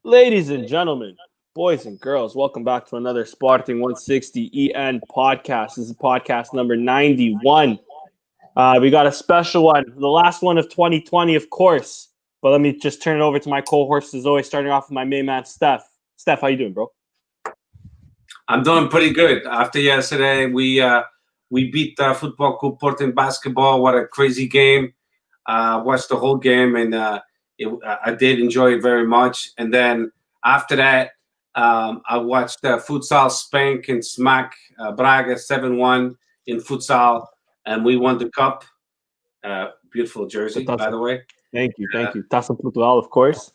Ladies and gentlemen, boys and girls, welcome back to another Sporting160EN podcast. This is podcast number 91. We got a special one, the last one of 2020, of course. But let me just turn it over to my co-host, as always, starting off with my main man, Steph. Steph, how you doing, bro? I'm doing pretty good. After yesterday, we beat Football Club Porto in basketball. What a crazy game. Watched the whole game, and I did enjoy it very much. And then after that, I watched futsal spank and smack Braga 7-1 in futsal, and we won the cup. Beautiful jersey, by the way. Thank you. Taça Portugal, of course.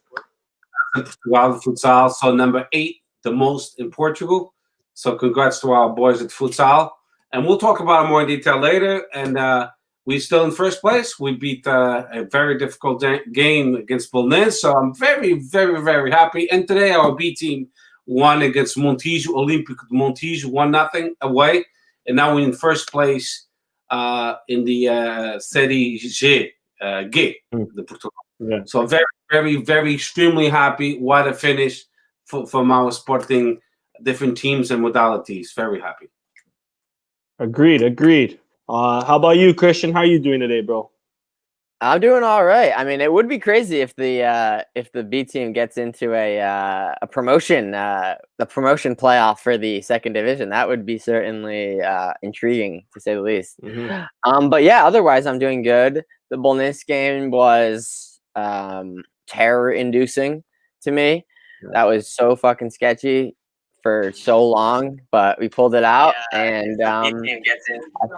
Portugal futsal, so number 8, the most in Portugal. So congrats to our boys at futsal. And we'll talk about it more in detail later. And we're still in first place. We beat a very difficult game against Bolnes. So I'm very, very, very happy. And today our B team won against Montijo, Olympic Montijo, 1-0 away. And now we're in first place in the Série G, the Portugal. Yeah. So very, very, very extremely happy. What a finish from our Sporting different teams and modalities. Very happy. Agreed. How about you, Christian? How are you doing today, bro? I'm doing all right. I mean, it would be crazy if the B team gets into a promotion, the promotion playoff for the second division. That would be certainly intriguing, to say the least. Mm-hmm. But yeah, otherwise, I'm doing good. The Bolnes game was terror-inducing to me. Yeah. That was so fucking sketchy for so long, but we pulled it out, and I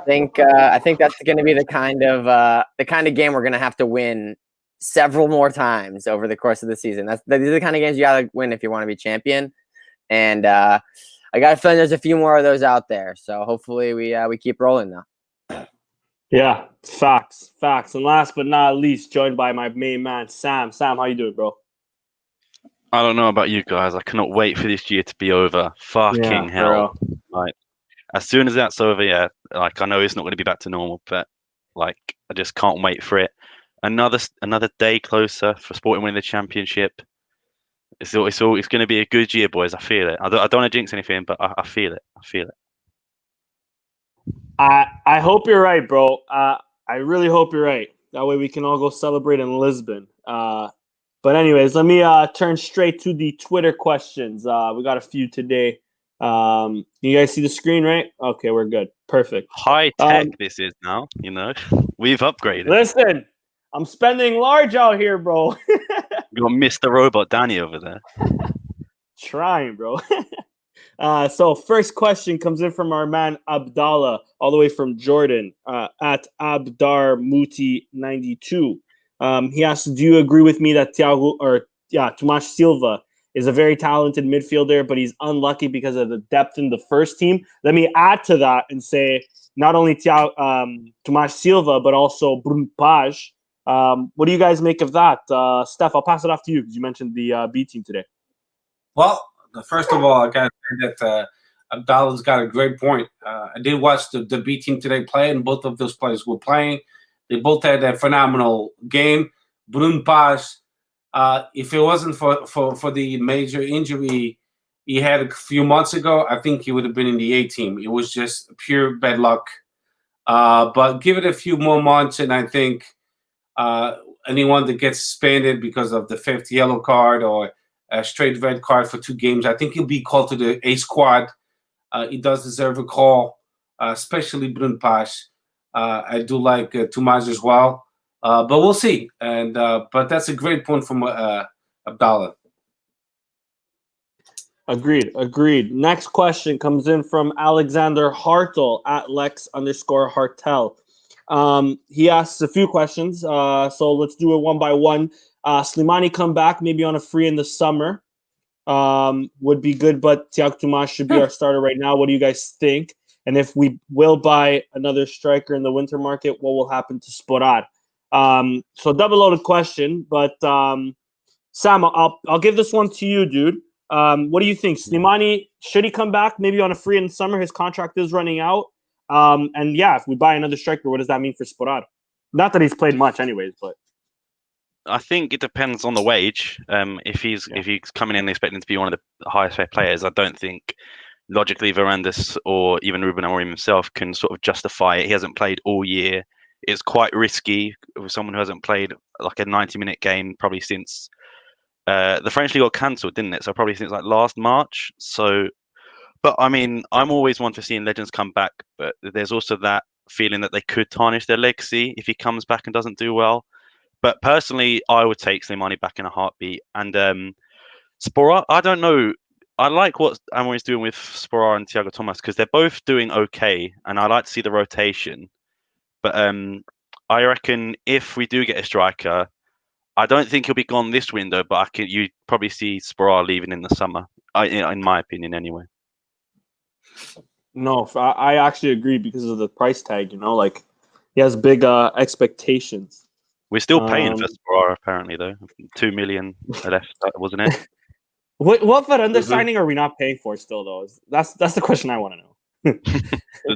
think that's going to be the kind of game we're going to have to win several more times over the course of the season. These are the kind of games you got to win if you want to be champion, and I got a feeling there's a few more of those out there. So hopefully we keep rolling now. Yeah, facts. And last but not least, joined by my main man, Sam. Sam, how you doing, bro? I don't know about you guys. I cannot wait for this year to be over. Fucking hell. Bro. Like, as soon as that's over, yeah, like, I know it's not going to be back to normal, but, like, I just can't wait for it. Another day closer for Sporting winning the championship. It's going to be a good year, boys. I feel it. I don't want to jinx anything, but I feel it. I hope you're right, bro. I really hope you're right. That way we can all go celebrate in Lisbon. But anyways, let me turn straight to the Twitter questions. We got a few today. You guys see the screen, right? Okay, we're good. Perfect. High tech this is now, We've upgraded. Listen, I'm spending large out here, bro. You got Mr. Robot Danny over there. Trying, bro. So first question comes in from our man Abdallah, all the way from Jordan, at Abdar Muti 92. He asks, do you agree with me that Tomas Silva is a very talented midfielder, but he's unlucky because of the depth in the first team? Let me add to that and say not only Tomas Silva, but also Bruno Page. What do you guys make of that? Steph, I'll pass it off to you because you mentioned the B team today. Well, first of all, I got to say that Abdallah's got a great point. I did watch the B team today play, and both of those players were playing. They both had a phenomenal game. Bruno Page, if it wasn't for the major injury he had a few months ago, I think he would have been in the A team. It was just pure bad luck. But give it a few more months, and I think anyone that gets suspended because of the 5th yellow card or a straight red card for 2 games, I think he'll be called to the A squad. He does deserve a call, especially Bruno Page. I do like Tomas as well, but we'll see. And but that's a great point from Abdallah. Agreed. Next question comes in from Alexander Hartel at Lex_Hartel. He asks a few questions, so let's do it one by one. Slimani come back maybe on a free in the summer would be good, but Tiago Tomas should be our starter right now. What do you guys think? And if we will buy another striker in the winter market, what will happen to Sporar? So double-loaded question, but Sam, I'll give this one to you, dude. What do you think? Slimani, should he come back maybe on a free in the summer? His contract is running out. And yeah, if we buy another striker, what does that mean for Sporar? Not that he's played much anyways, but... I think it depends on the wage. If he's coming in expecting to be one of the highest paid players, I don't think logically Varandas or even Ruben Amorim himself can sort of justify it. He hasn't played all year. It's quite risky with someone who hasn't played like a 90-minute game probably since the French league got cancelled, didn't it? So probably since like last March. So, but I mean, I'm always one for seeing legends come back, but there's also that feeling that they could tarnish their legacy if he comes back and doesn't do well. But personally, I would take Slimani back in a heartbeat. And Sporar, I don't know. I like what Amorim's doing with Sporar and Thiago Thomas because they're both doing okay, and I like to see the rotation. But I reckon if we do get a striker, I don't think he'll be gone this window. But you probably see Sporar leaving in the summer. In my opinion, anyway. No, I actually agree because of the price tag. Like he has big expectations. We're still paying for Sporar, apparently, though. 2 million left, wasn't it? What Varandas signing are we not paying for still, though? That's the question I want to know.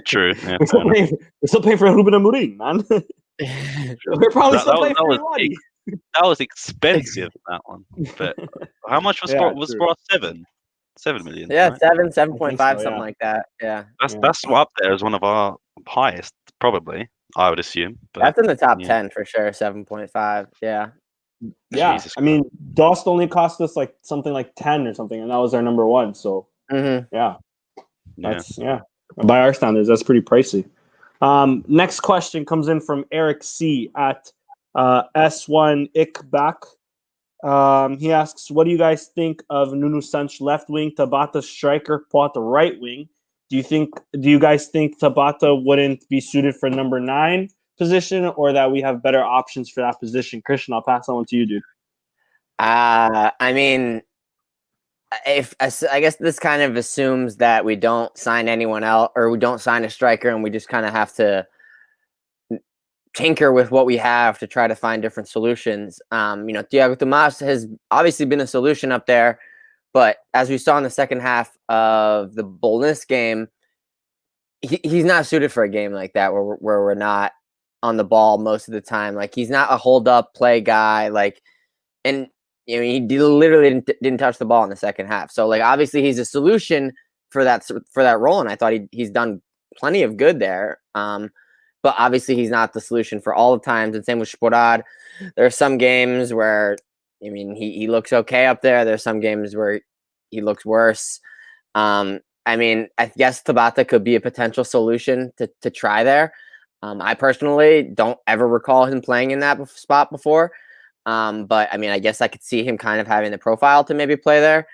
True. Yeah, we're still paying for Ruben Amorim, man. We're probably still paying for money. That was expensive, that one. But how much was Sporar? 7 million. Yeah, right? 7.5, something like that. Yeah. That's up there as one of our highest, probably, I would assume. But, that's in the top 10 for sure, 7.5. Yeah. Yeah. Jesus I mean, Dost only cost us like something like 10 or something, and that was our number one. So that's by our standards, that's pretty pricey. Next question comes in from Eric C at S1 Ickback. He asks, what do you guys think of Nuno Santos left wing, Tabata striker, Potter right wing? Do you guys think Tabata wouldn't be suited for number 9 position, or that we have better options for that position? Christian, I'll pass that one to you, dude. I mean, I guess this kind of assumes that we don't sign anyone else, or we don't sign a striker, and we just kind of have to tinker with what we have to try to find different solutions. Thiago Tomas has obviously been a solution up there, but as we saw in the second half of the Boldness game, he's not suited for a game like that where we're not on the ball most of the time. Like, he's not a hold up play guy. Like, and he literally didn't touch the ball in the second half. So like, obviously he's a solution for that role, and I thought he's done plenty of good there. But obviously he's not the solution for all the times. And same with Sporar. There are some games where, he looks okay up there. There's some games where he looks worse. I guess Tabata could be a potential solution to try there. I personally don't ever recall him playing in that spot before. But I guess I could see him kind of having the profile to maybe play there.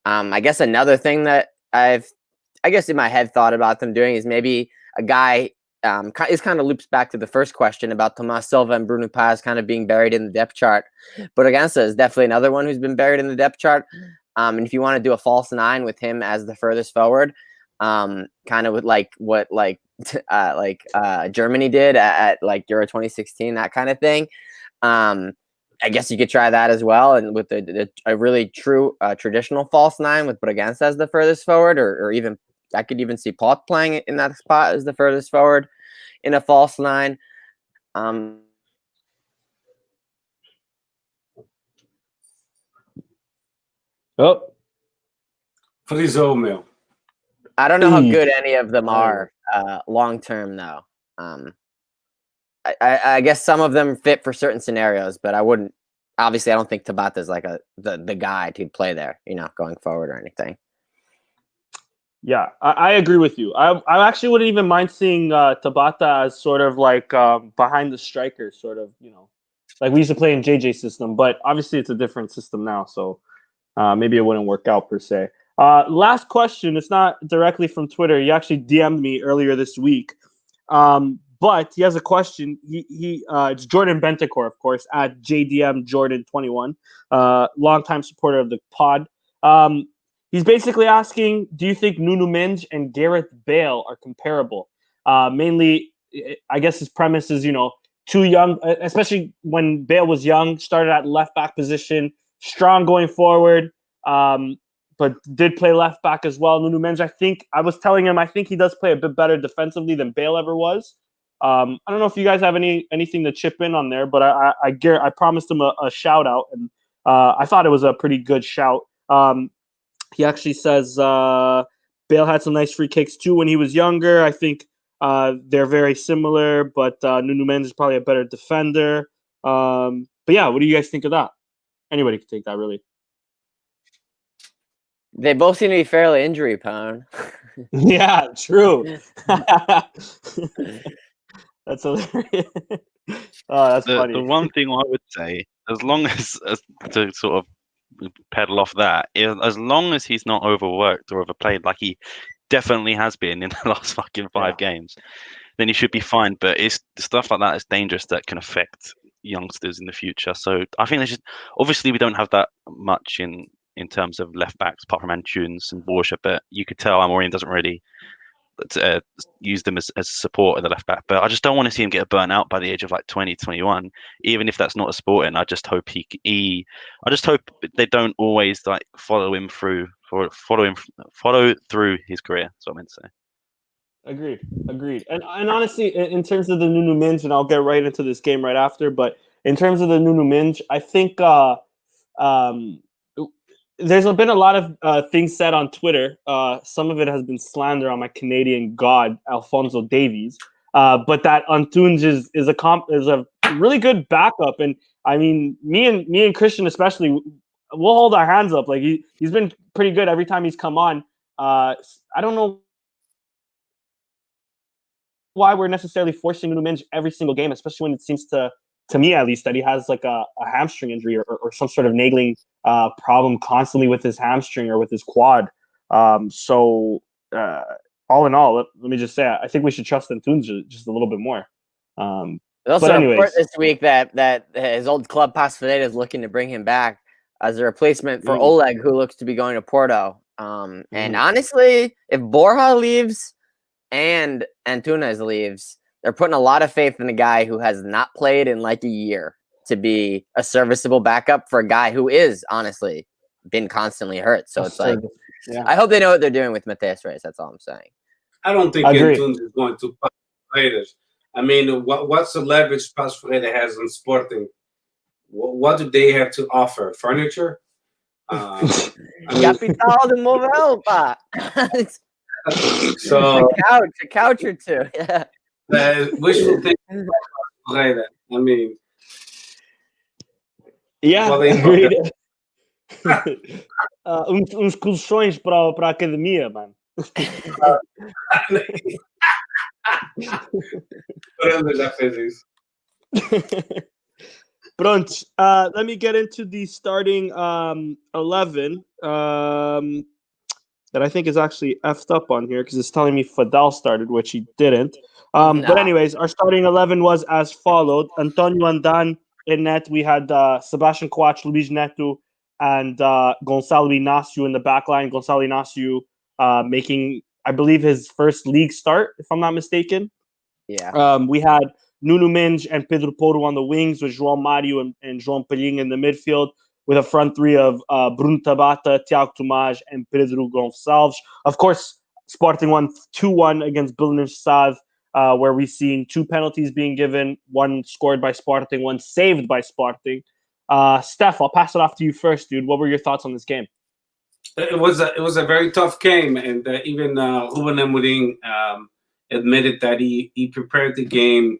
I guess another thing that in my head thought about them doing is maybe a guy. This kind of loops back to the first question about Tomas Silva and Bruno Paz kind of being buried in the depth chart. But Bragança is definitely another one who's been buried in the depth chart. And if you want to do a false 9 with him as the furthest forward, kind of with like what Germany did at like Euro 2016, that kind of thing. I guess you could try that as well, and with a really true traditional false 9 with Bragança as the furthest forward, or even I could even see Pot playing in that spot as the furthest forward in a false 9. Friso, meu. I don't know how good any of them are long term, though. I guess some of them fit for certain scenarios, but I wouldn't. Obviously, I don't think Tabata is like the guy to play there, going forward or anything. Yeah, I agree with you. I actually wouldn't even mind seeing Tabata as sort of like behind the striker, sort of, like we used to play in JJ system, but obviously it's a different system now, so maybe it wouldn't work out per se. Last question. It's not directly from Twitter. He actually DM'd me earlier this week, but he has a question. It's Jordan Bentancur, of course, at JDM Jordan 21, longtime supporter of the pod. He's basically asking, do you think Nuno Mendes and Gareth Bale are comparable? Mainly, I guess his premise is, too young, especially when Bale was young, started at left back position, strong going forward, but did play left back as well. Nuno Mendes, I was telling him, I think he does play a bit better defensively than Bale ever was. I don't know if you guys have anything to chip in on there, but I promised him a shout out, and I thought it was a pretty good shout. He actually says Bale had some nice free kicks too when he was younger. I think they're very similar, but Nuno Mendes is probably a better defender. But yeah, what do you guys think of that? Anybody can take that, really. They both seem to be fairly injury prone. Yeah, true. That's hilarious. Oh, that's funny. The one thing I would say, as long as to sort of pedal off that, as long as he's not overworked or overplayed like he definitely has been in the last fucking 5 games, then he should be fine. But it's stuff like that is dangerous that can affect youngsters in the future. So I think there's just, obviously we don't have that much in terms of left backs apart from Antunes and Borja, but you could tell Amorim doesn't really use them as support at the left back. But I just don't want to see him get burnt out by the age of like 20, 21, even if that's not a Sporting. I just hope I just hope they don't always like follow through his career. That's what I meant to say. Agreed. And honestly, in terms of the Nuno Mendes, and I'll get right into this game right after, but in terms of the Nuno Mendes, I think there's been a lot of things said on Twitter. Some of it has been slander on my Canadian god, Alphonso Davies. But that Antunes is a really good backup. And I mean, me and Christian especially, we'll hold our hands up. Like he's been pretty good every time he's come on. I don't know why we're necessarily forcing Nuno Mendes every single game, especially when it seems to me at least that he has like a hamstring injury or some sort of nagging problem constantly with his hamstring or with his quad. So all in all, let me just say, I think we should trust Antunes just a little bit more. Also, a report this week that his old club Pasfaleta is looking to bring him back as a replacement for Oleg, who looks to be going to Porto. And honestly, if Borja leaves and Antunes leaves, they're putting a lot of faith in a guy who has not played in like a year to be a serviceable backup for a guy who is honestly been constantly hurt. So it's like, I hope they know what they're doing with Mateus Reis. That's all I'm saying. I don't think Antunes is going to Pasfaleta. I mean, what's the leverage Pasfaleta has on Sporting? What do they have to offer? Furniture? Capital de mover, pa. So a couch or two. Yeah. Wishful thinking. I mean, yeah, agreed. Uns colchões para a academia, mano. Já fez isso. Pronto, let me get into the starting 11 that I think is actually effed up on here because it's telling me Fadal started, which he didn't. But anyways, our starting 11 was as followed. Antonio Andan in net. We had Sebastian Coates, Luis Neto, and Gonçalo Inácio in the back line. Gonçalo Inácio making, I believe, his first league start, if I'm not mistaken. Yeah. We had Nuno Mendes and Pedro Porro on the wings with João Mario and João Palhinha in the midfield, with a front three of Bruno Tabata, Tiago Tomás, and Pedro Gonçalves. Of course, Sporting won 2-1 against Belenenses, where we've seen 2 penalties being given, one scored by Sporting, one saved by Sporting. Steph, I'll pass it off to you first, dude. What were your thoughts on this game? It was a very tough game, and even Ruben Amorim admitted that he prepared the game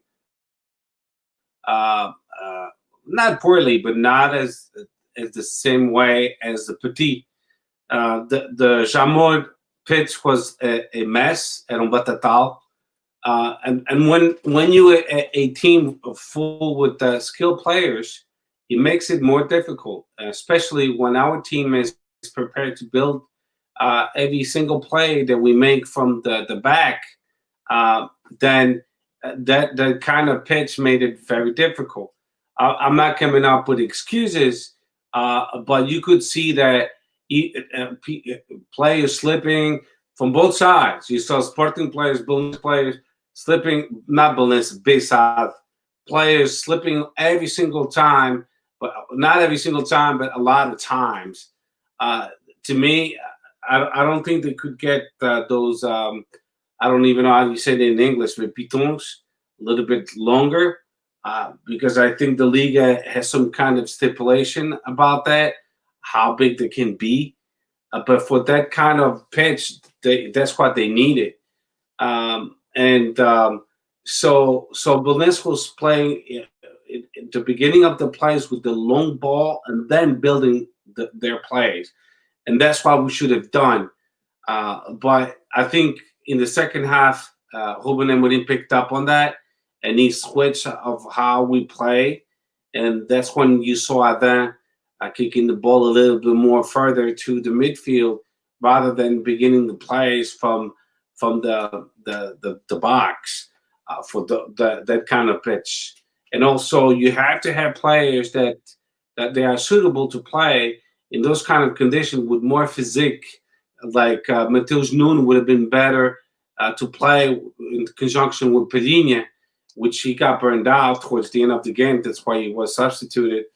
not poorly, but not as the same way as the Petit. The Jamor pitch was a mess at Batatal. And when you a team full with skilled players, it makes it more difficult, especially when our team is prepared to build every single play that we make from the back. Then that kind of pitch made it very difficult. I'm not coming up with excuses, but you could see that players slipping from both sides. You saw Sporting players, Belenenses players slipping, not Belenenses, Beside players slipping every single time, but not every single time, but a lot of times. To me, I don't think they could get those. I don't even know how you say it in English, but pitons, little bit longer because I think the Liga has some kind of stipulation about that, how big they can be. But for that kind of pitch, that's what they needed. So Belenenses playing at the beginning of the plays with the long ball and then building their plays. And that's what we should have done. But I think in the second half, Ruben Amorim picked up on that, and he switched of how we play. And that's when you saw Adam kicking the ball a little bit more further to the midfield rather than beginning the plays from the box for that kind of pitch. And also, you have to have players that they are suitable to play in those kind of conditions with more physique. Like Mateus Nunes would have been better to play in conjunction with Pedinha, which he got burned out towards the end of the game. That's why he was substituted.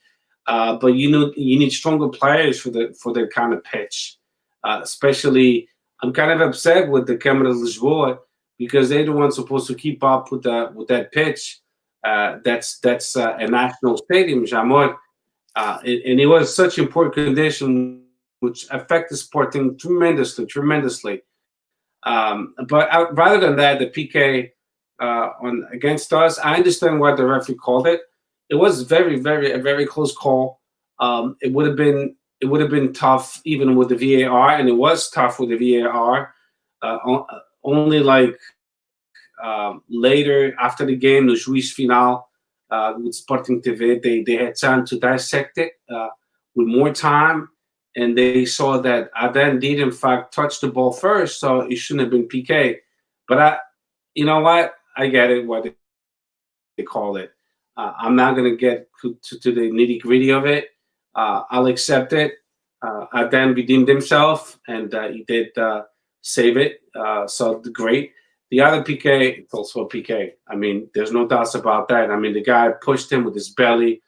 But you need stronger players for that kind of pitch. Especially, I'm kind of upset with the Câmara de Lisboa because they're the ones supposed to keep up with that pitch. That's a national stadium, Jamor, and it was such important condition which affected Sporting tremendously. But rather than that, the PK on against us, I understand why the referee called it. It was a very close call. It would have been tough even with the VAR, and it was tough with the VAR. Only like later after the game, the juiz final with Sporting TV, they had time to dissect it with more time, and they saw that Adan did in fact touch the ball first, so it shouldn't have been PK. But you know what? I get it what they call it. I'm not going to get to the nitty gritty of it. I'll accept it. Adan redeemed himself, and he did save it. So great. The other PK, it's also a PK. I mean, there's no doubts about that. I mean, the guy pushed him with his belly,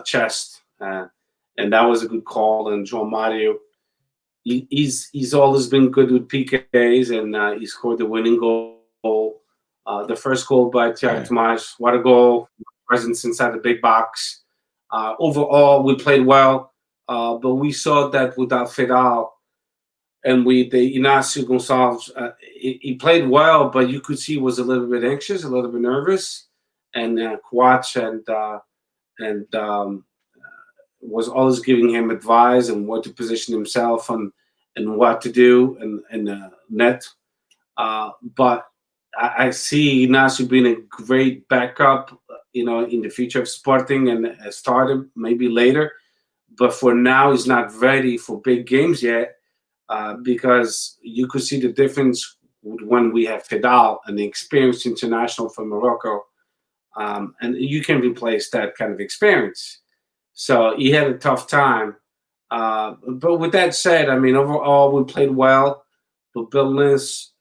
chest, and that was a good call. And João Mario, he's always been good with PKs, and he scored the winning goal. The first goal by Tiago Tomás, what a goal. Presence inside the big box. Overall, we played well, but we saw that without Fedal and the Inácio Gonçalves, he played well, but you could see he was a little bit anxious, a little bit nervous, and Coach and was always giving him advice and what to position himself and what to do and net. But I see Inácio being a great backup, in the future of Sporting and started maybe later. But for now, he's not ready for big games yet because you could see the difference when we have Fedal, an experienced international from Morocco, and you can replace that kind of experience. So he had a tough time. But with that said, I mean, overall, we played well. But Belenenses,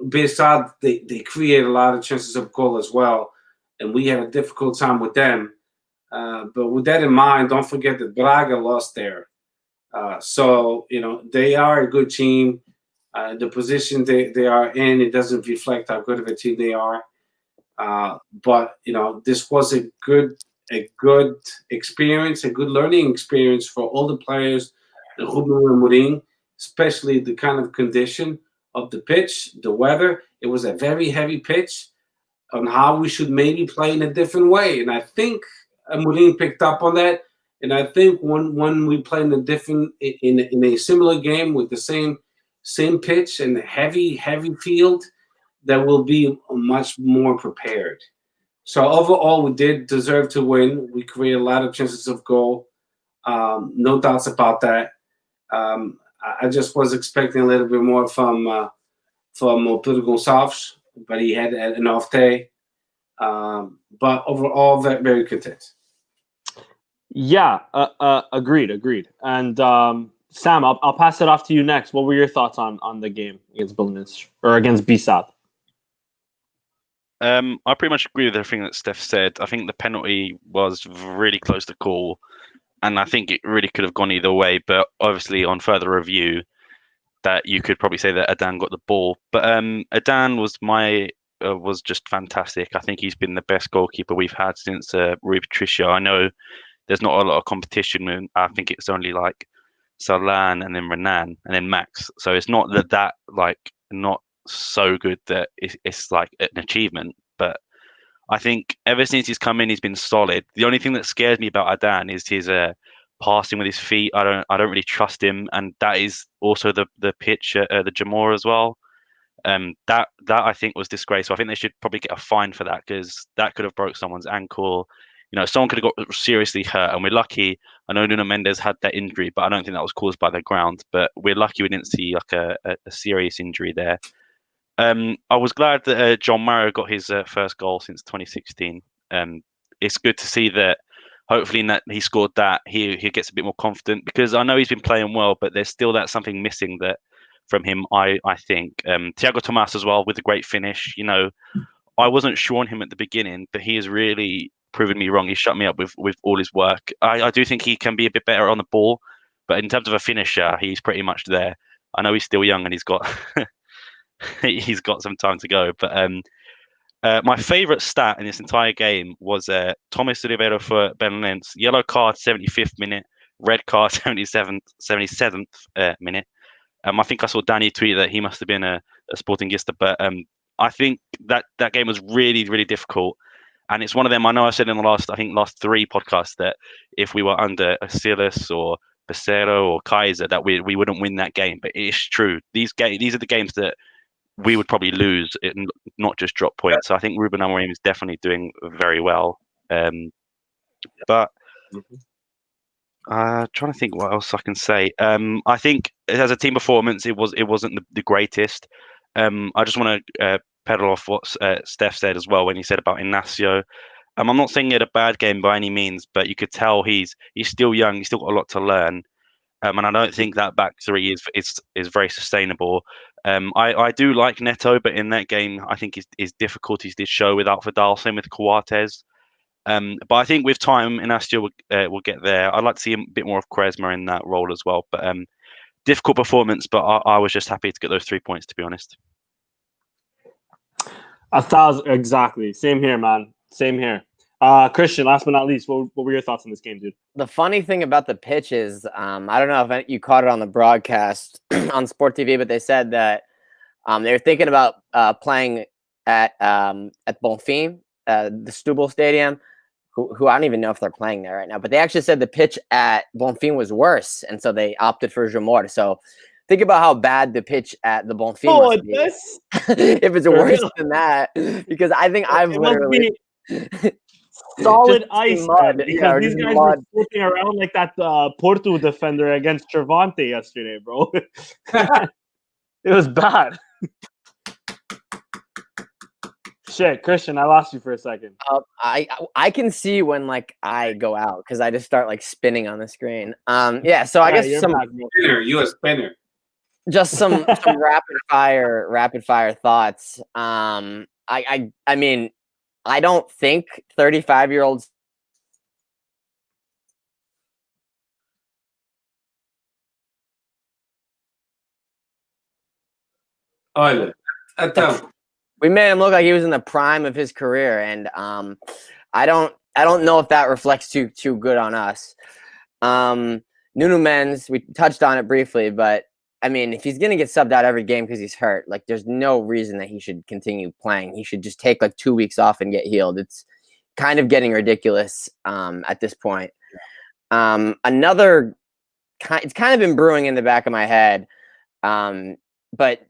besides, they create a lot of chances of goal as well. And we had a difficult time with them. But with that in mind, don't forget that Braga lost there. So, they are a good team. The position they are in, it doesn't reflect how good of a team they are. But, this was a good experience, a good learning experience for all the players, Ruben Amorim, especially the kind of condition of the pitch, the weather. It was a very heavy pitch. On how we should maybe play in a different way. And I think Amorim picked up on that. And I think when we play in a similar game with the same pitch and heavy field, that will be much more prepared. So overall, we did deserve to win. We created a lot of chances of goal. No doubts about that. I just was expecting a little bit more from Pedro Gonçalves, but he had an off day. But overall, very, very content. Yeah, agreed. And Sam, I'll pass it off to you next. What were your thoughts on the game against Belenenses or against BSAT? I pretty much agree with everything that Steph said. I think the penalty was really close to call, and I think it really could have gone either way. But obviously, on further review, that you could probably say that Adan got the ball. But Adan was my was just fantastic. I think he's been the best goalkeeper we've had since Rui Patricio. I know there's not a lot of competition. I think it's only like Salan and then Renan and then Max. So it's not that like not so good that it's like an achievement. But I think ever since he's come in, he's been solid. The only thing that scares me about Adan is his passing with his feet. I don't really trust him, and that is also the pitch at the Jamor as well. That I think was disgraceful. I think they should probably get a fine for that, because that could have broke someone's ankle. You know, someone could have got seriously hurt, and we're lucky. I know Nuno Mendes had that injury, but I don't think that was caused by the ground. But we're lucky we didn't see like a serious injury there. I was glad that John Mario got his first goal since 2016. It's good to see that. Hopefully, in that he scored that, he gets a bit more confident, because I know he's been playing well, but there's still that something missing that from him. I think Thiago Tomas as well with a great finish. You know, I wasn't sure on him at the beginning, but he has really proven me wrong. He shut me up with all his work. I do think he can be a bit better on the ball, but in terms of a finisher, he's pretty much there. I know he's still young and he's got he's got some time to go, but my favourite stat in this entire game was Thomas Rivero for Belenenses. Yellow card 75th minute, red card 77th minute. I think I saw Danny tweet that he must have been a Sportingista, but I think that game was really, really difficult. And it's one of them, I know I said in the last 3 podcasts that if we were under Asilas or Becerro or Kaiser, that we wouldn't win that game. But it's true. These are the games that we would probably lose, not just drop points. So I think Ruben Amorim is definitely doing very well. But trying to think what else I can say. I think as a team performance, it wasn't the greatest. I just want to pedal off what Steph said as well when he said about Ignacio. I'm not saying he had a bad game by any means, but you could tell he's still young. He's still got a lot to learn. And I don't think that back three is very sustainable. I do like Neto, but in that game, I think his difficulties did show without Vidal. Same with Coates. But I think with time, Ignacio will get there. I'd like to see a bit more of Quaresma in that role as well. But difficult performance, but I was just happy to get those 3 points, to be honest. 1,000 exactly. Same here, man. Same here. Christian, last but not least, what were your thoughts on this game, dude? The funny thing about the pitch is, I don't know if you caught it on the broadcast on Sport TV, but they said that they were thinking about playing at Bonfim, the Stubble Stadium, who I don't even know if they're playing there right now. But they actually said the pitch at Bonfim was worse, and so they opted for Jamor. So think about how bad the pitch at the Bonfim must be. If it's worse than that, because I think I've literally solid ice mud, because yeah, these guys were floating around like that Porto defender against Cervante yesterday, bro. It was bad. Shit, Christian, I lost you for a second. I can see when like I go out because I just start like spinning on the screen. Yeah, so I guess some spinner, you a spinner. Just some rapid fire thoughts. I mean, I don't think 35-year-olds. We made him look like he was in the prime of his career, and I don't know if that reflects too good on us. Nuno Mendes, we touched on it briefly, but I mean, if he's gonna get subbed out every game because he's hurt, like there's no reason that he should continue playing. He should just take like 2 weeks off and get healed. It's kind of getting ridiculous at this point. It's kind of been brewing in the back of my head, but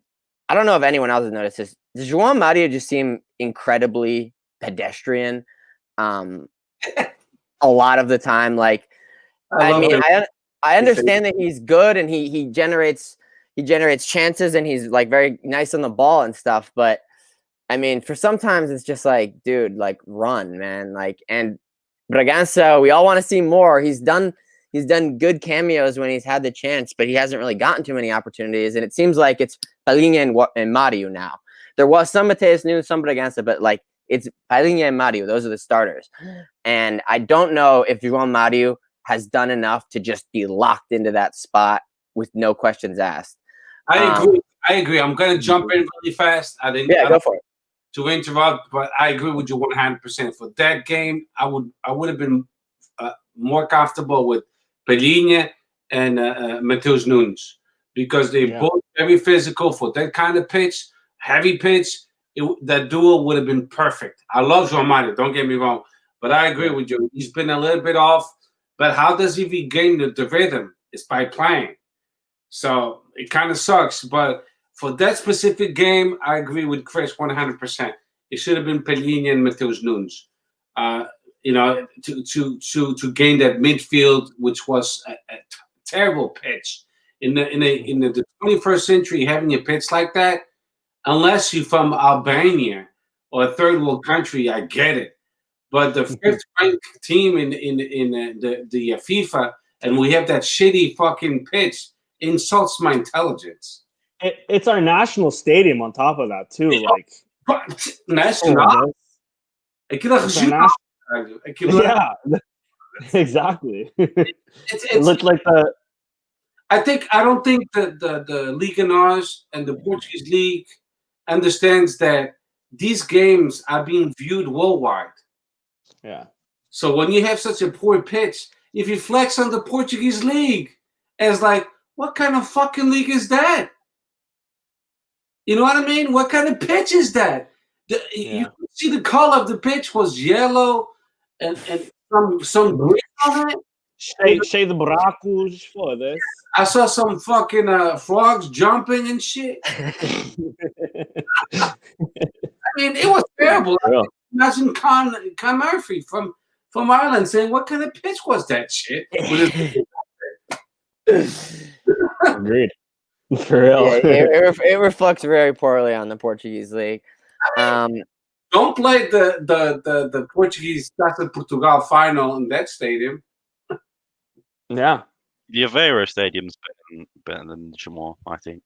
I don't know if anyone else has noticed this. Does João Mario just seem incredibly pedestrian a lot of the time? Like, I understand that he's good and he generates chances and he's like very nice on the ball and stuff, but I mean, for sometimes it's just like, dude, like run, man. Like, and Bragança, we all want to see more. He's done good cameos when he's had the chance, but he hasn't really gotten too many opportunities. And it seems like it's Palhinha and Mario now. There was some Mateus Nunes, some Bragança, but like it's Palhinha and Mario. Those are the starters. And I don't know if João Mario has done enough to just be locked into that spot with no questions asked. I agree. I'm going to jump in really fast. Go for it. to interrupt, but I agree with you 100%. For that game, I would have been more comfortable with Pelinha and Matheus Nunes because they both very physical for that kind of pitch, heavy pitch. That duo would have been perfect. I love João Mario, don't get me wrong, but I agree with you. He's been a little bit off, but how does he regain the rhythm? It's by playing. So it kind of sucks, but for that specific game, I agree with Chris 100%. It should have been Pelinha and Matheus Nunes. To gain that midfield, which was a terrible pitch in the 21st century. Having a pitch like that, unless you're from Albania or a third world country, I get it. But the fifth ranked team in the FIFA, and we have that shitty fucking pitch, insults my intelligence. It's our national stadium on top of that too. Like national. Yeah, exactly. It looked like the. I don't think that the Liga NOS and the Portuguese league understands that these games are being viewed worldwide. Yeah. So when you have such a poor pitch, if you flex on the Portuguese league, as like, what kind of fucking league is that? You know what I mean? What kind of pitch is that? You see the color of the pitch was yellow and some green on it. Cheio de buracos, foda-se. I saw some fucking frogs jumping and shit. I mean, it was terrible. Imagine Con Murphy from Ireland saying, "What kind of pitch was that shit?" Agreed. For real. Yeah, it reflects very poorly on the Portuguese league. Don't play the Portuguese Taça Portugal final in that stadium. Yeah. The Aveiro Stadium's better than Jamor, I think.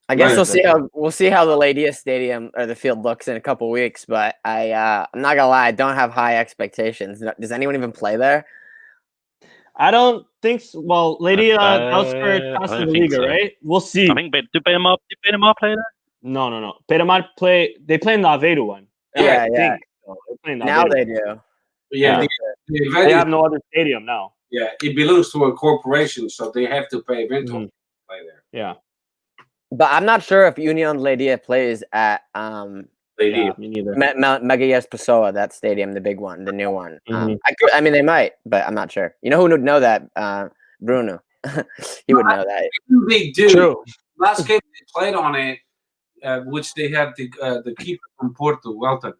I guess we'll see how the Leiria Stadium or the field looks in a couple weeks, but I'm not gonna lie, I don't have high expectations. Does anyone even play there? I don't think so. Well, Leiria, that was for Taça de Liga, right? We'll see. I think do Beira-Mar play there? No. Beira-Mar they play in the Aveiro one. Yeah. So. They Now they do. Yeah, they have no other stadium now. Yeah, it belongs to a corporation, so they have to pay rental to play there. Yeah. But I'm not sure if Union Leiria plays at me neither. Magallanes Pessoa, that stadium, the big one, the new one. I mean, they might, but I'm not sure. You know who would know that? Bruno. He would know that. They do. True. Last game they played on it, which they had the keeper from Porto, Welton.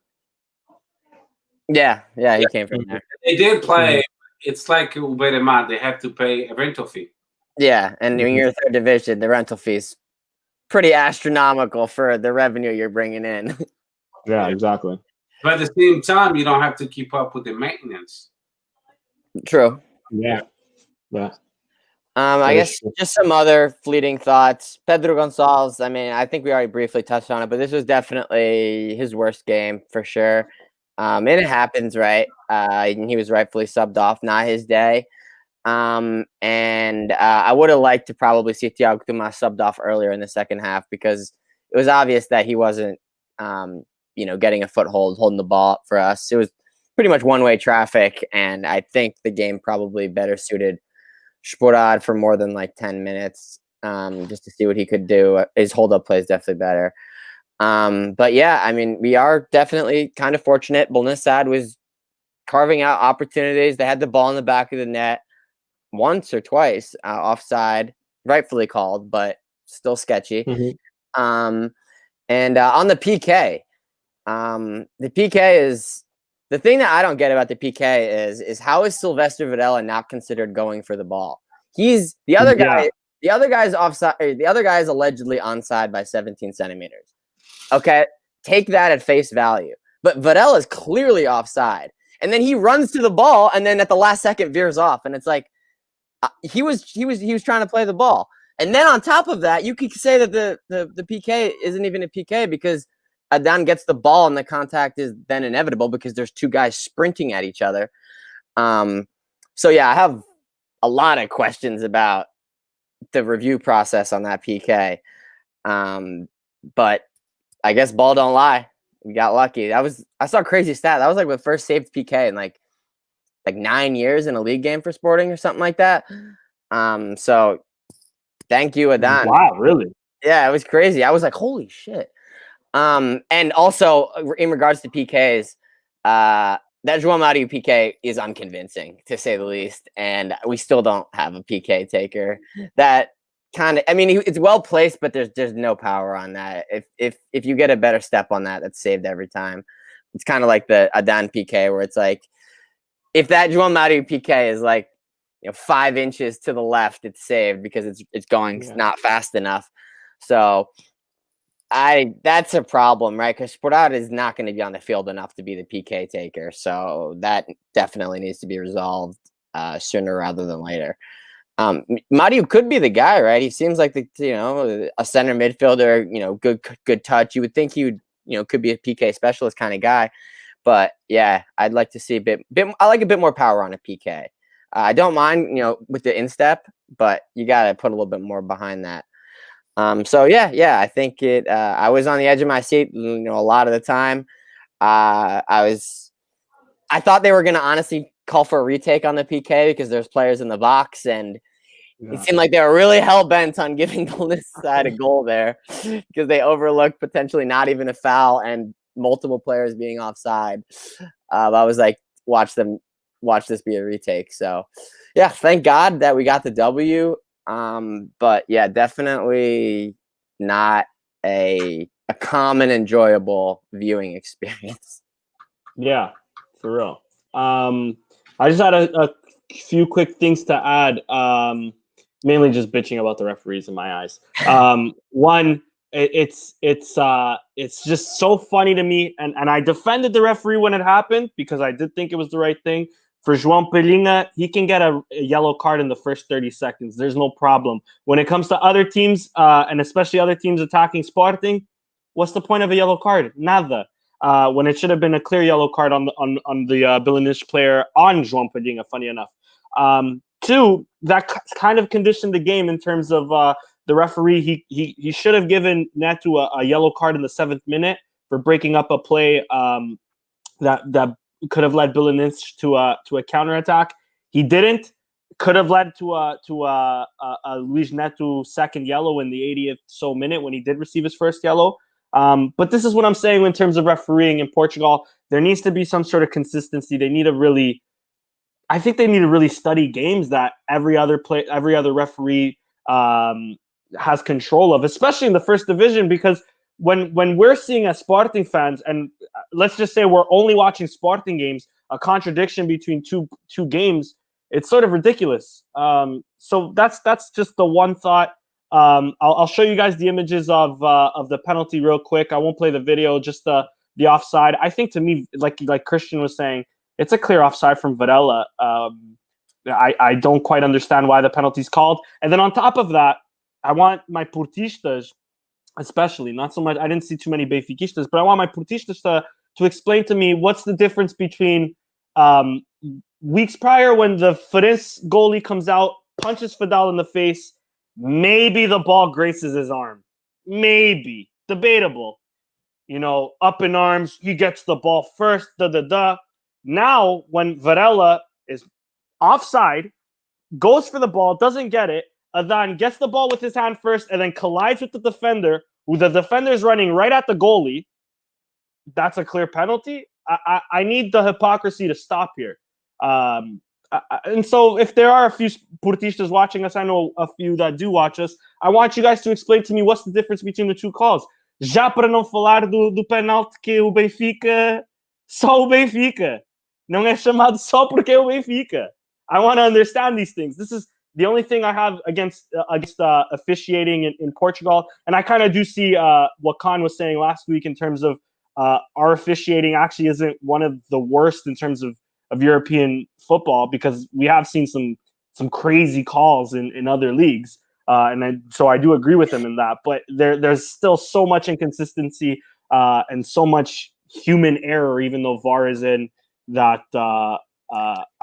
Yeah, he came from there. They did play. It's like Beira-Mar. They have to pay a rental fee. Yeah, and when you're third division, the rental fee's pretty astronomical for the revenue you're bringing in. Yeah, exactly. But at the same time, you don't have to keep up with the maintenance. True. Yeah. I guess just some other fleeting thoughts. Pedro Gonçalves, I mean, I think we already briefly touched on it, but this was definitely his worst game for sure. And it happens, right? He was rightfully subbed off, not his day. And I would have liked to probably see Thiago Tomás subbed off earlier in the second half because it was obvious that he wasn't, getting a foothold, holding the ball for us. It was pretty much one-way traffic, and I think the game probably better suited Sporad for more than like 10 minutes just to see what he could do. His hold-up play is definitely better. But yeah, I mean, we are definitely kind of fortunate. Bolnissad was carving out opportunities. They had the ball in the back of the net once or twice, offside, rightfully called, but still sketchy. And on the PK, the PK is the thing that I don't get about the PK is how is Sylvester Videla not considered going for the ball? He's the other guy. The other guy's offside. The other guy is allegedly onside by 17 centimeters. Okay, take that at face value. But Videla is clearly offside, and then he runs to the ball, and then at the last second veers off, and it's like he was trying to play the ball. And then on top of that, you could say that the PK isn't even a PK because Adan gets the ball and the contact is then inevitable because there's two guys sprinting at each other. So yeah, I have a lot of questions about the review process on that PK. But I guess ball don't lie. We got lucky. I saw a crazy stat. That was like the first saved PK in like 9 years in a league game for Sporting or something like that. So thank you, Adan. Wow, really? Yeah, it was crazy. I was like, holy shit. And also in regards to PKs, that João Mario PK is unconvincing, to say the least, and we still don't have a PK taker. That kind of, I mean, it's well placed, but there's no power on that. If you get a better step on that, that's saved every time. It's kind of like the Adan PK, where it's like, if that João Mario PK is like 5 inches to the left, it's saved because it's going not fast enough. So that's a problem, right? Because Sporting is not going to be on the field enough to be the PK taker. So that definitely needs to be resolved sooner rather than later. Mario could be the guy, right? He seems like a center midfielder, good touch. You would think he would, could be a PK specialist kind of guy. But yeah, I'd like to see I like a bit more power on a PK. I don't mind, with the instep, but you got to put a little bit more behind that. So yeah, I think I was on the edge of my seat, a lot of the time. I thought they were going to honestly call for a retake on the PK because there's players in the box, and it seemed like they were really hell bent on giving the side a goal there because they overlooked potentially not even a foul and multiple players being offside. I was like, watch this be a retake. So yeah, thank God that we got the W. But yeah, definitely not a common enjoyable viewing experience. Yeah, for real. I just had a few quick things to add. Mainly just bitching about the referees in my eyes. One, it's just so funny to me, and I defended the referee when it happened because I did think it was the right thing. For João Pelinha, he can get a yellow card in the first 30 seconds. There's no problem. When it comes to other teams, and especially other teams attacking Sporting, what's the point of a yellow card? Nada. When it should have been a clear yellow card on the Belenenses player on João Pelinha, funny enough. Two, that kind of conditioned the game in terms of the referee. He should have given Neto a yellow card in the 7th minute for breaking up a play that could have led Belenenses to a counterattack. He didn't. Could have led to a Luis Neto second yellow in the 80th minute when he did receive his first yellow. But this is what I'm saying in terms of refereeing in Portugal. There needs to be some sort of consistency. I think they need to really study games that every other referee has control of, especially in the first division, because when we're seeing as Sporting fans, and let's just say we're only watching Sporting games, a contradiction between two games, it's sort of ridiculous. So that's just the one thought. I'll show you guys the images of the penalty real quick. I won't play the video, just the offside. I think, to me, like Christian was saying, it's a clear offside from Varela. I don't quite understand why the penalty's called. And then on top of that, I want my Portistas, especially, not so much, I didn't see too many Benfiquistas, but I want my Portistas to explain to me what's the difference between weeks prior when the Farense goalie comes out, punches Fidal in the face, maybe the ball graces his arm. Maybe. Debatable. Up in arms, he gets the ball first, Now, when Varela is offside, goes for the ball, doesn't get it, Adan gets the ball with his hand first and then collides with the defender, who the defender is running right at the goalie, that's a clear penalty. I need the hypocrisy to stop here. And so if there are a few Portistas watching us, I know a few that do watch us, I want you guys to explain to me what's the difference between the two calls. Já para não falar do penalti que o Benfica, só o Benfica. Não é chamado só porque é o Benfica. I want to understand these things. This is the only thing I have against officiating in Portugal. And I kind of do see what Khan was saying last week in terms of our officiating actually isn't one of the worst in terms of European football, because we have seen some crazy calls in other leagues. So I do agree with him in that. But there's still so much inconsistency and so much human error, even though VAR is in, that I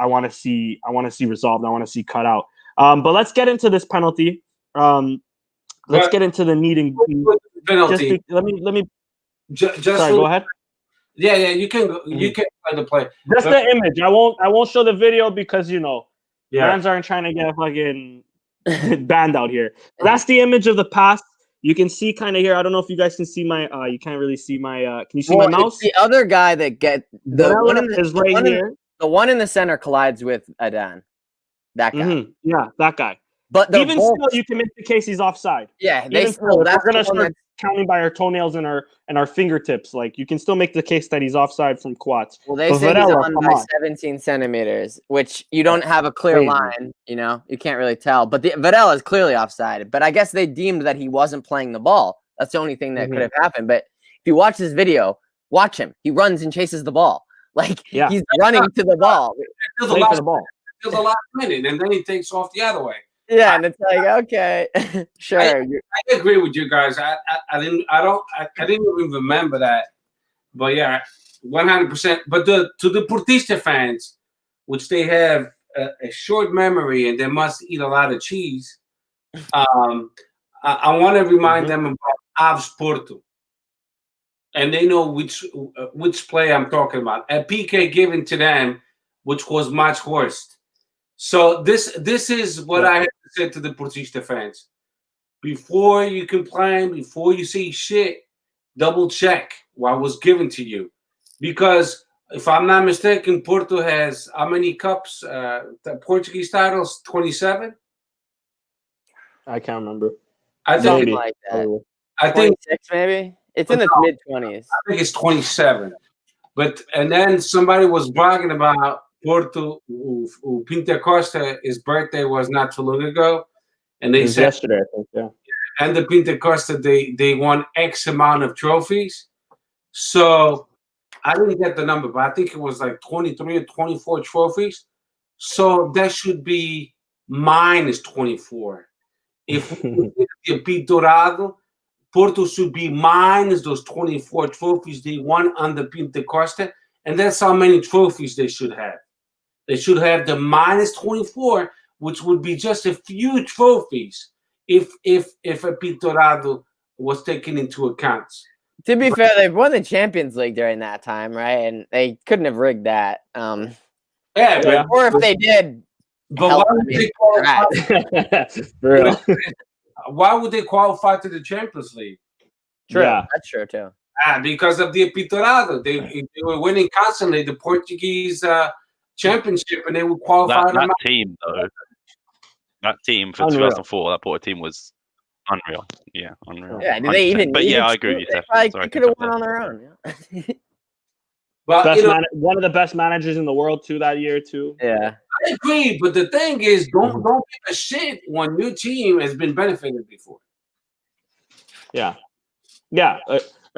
want to see resolved. I want to see cut out. But let's get into this penalty. Let's get into the needing. Penalty. Let me. Just sorry, go ahead. Yeah, you can go, you can play the play. Just the image. I won't show the video because Yeah. fans aren't trying to get fucking banned out here. That's the image of the pass. You can see kind of here. I don't know if you guys can see my. You can't really see my. Can you see my mouse? The other guy that The one is right here. The one in the center collides with Adan. That guy. Yeah, that guy. But even still, you can make the case he's offside. Yeah, even still, we're gonna start counting by our toenails and our fingertips. Like you can still make the case that he's offside from quads. Well, they say he's on by 17 centimeters, which you don't have a clear line. You can't really tell. But Varela is clearly offside. But I guess they deemed that he wasn't playing the ball. That's the only thing that could have happened. But if you watch this video, watch him. He runs and chases the ball. Like he's running to the ball. Till the last minute, and then he takes off the other way. Yeah, and it's like, okay, sure. I agree with you guys. I didn't even remember that, but yeah, 100%. But to the Portista fans, which they have a short memory and they must eat a lot of cheese, I want to remind them about Aves Porto, and they know which play I'm talking about. A PK given to them, which was much worse. So this is what I have to say to the Portista fans. Before you complain, before you say shit, double check what was given to you. Because if I'm not mistaken, Porto has how many cups? The Portuguese titles, 27? I can't remember. I think like that. I think 26 maybe. It's in the mid-20s. I think it's 27. And then somebody was bragging about Porto, Pinta Costa, his birthday was not too long ago, and they said yesterday, I think, yeah. And the Pinta Costa, they won X amount of trophies. So I didn't get the number, but I think it was like 23 or 24 trophies. So that should be minus 24. If you beat Dourado, Porto should be minus those 24 trophies they won under Pinta Costa, and that's how many trophies they should have. They should have the minus 24, which would be just a few trophies if a Pintorado was taken into account. To be fair, they won the Champions League during that time, right? And they couldn't have rigged that. Or if they did. But why would they qualify to the Champions League? True, that's true too. Because of the Pintorado. They were winning constantly the Portuguese championship, and they would qualify. That team, though, that team for 2004, that Porto team was unreal. Yeah, unreal. Yeah, did they even? But yeah, I agree with you. They could have won on their own. Yeah. Well, one of the best managers in the world too that year too. Yeah, I agree. But the thing is, don't give a shit when your team has been benefited before. Yeah.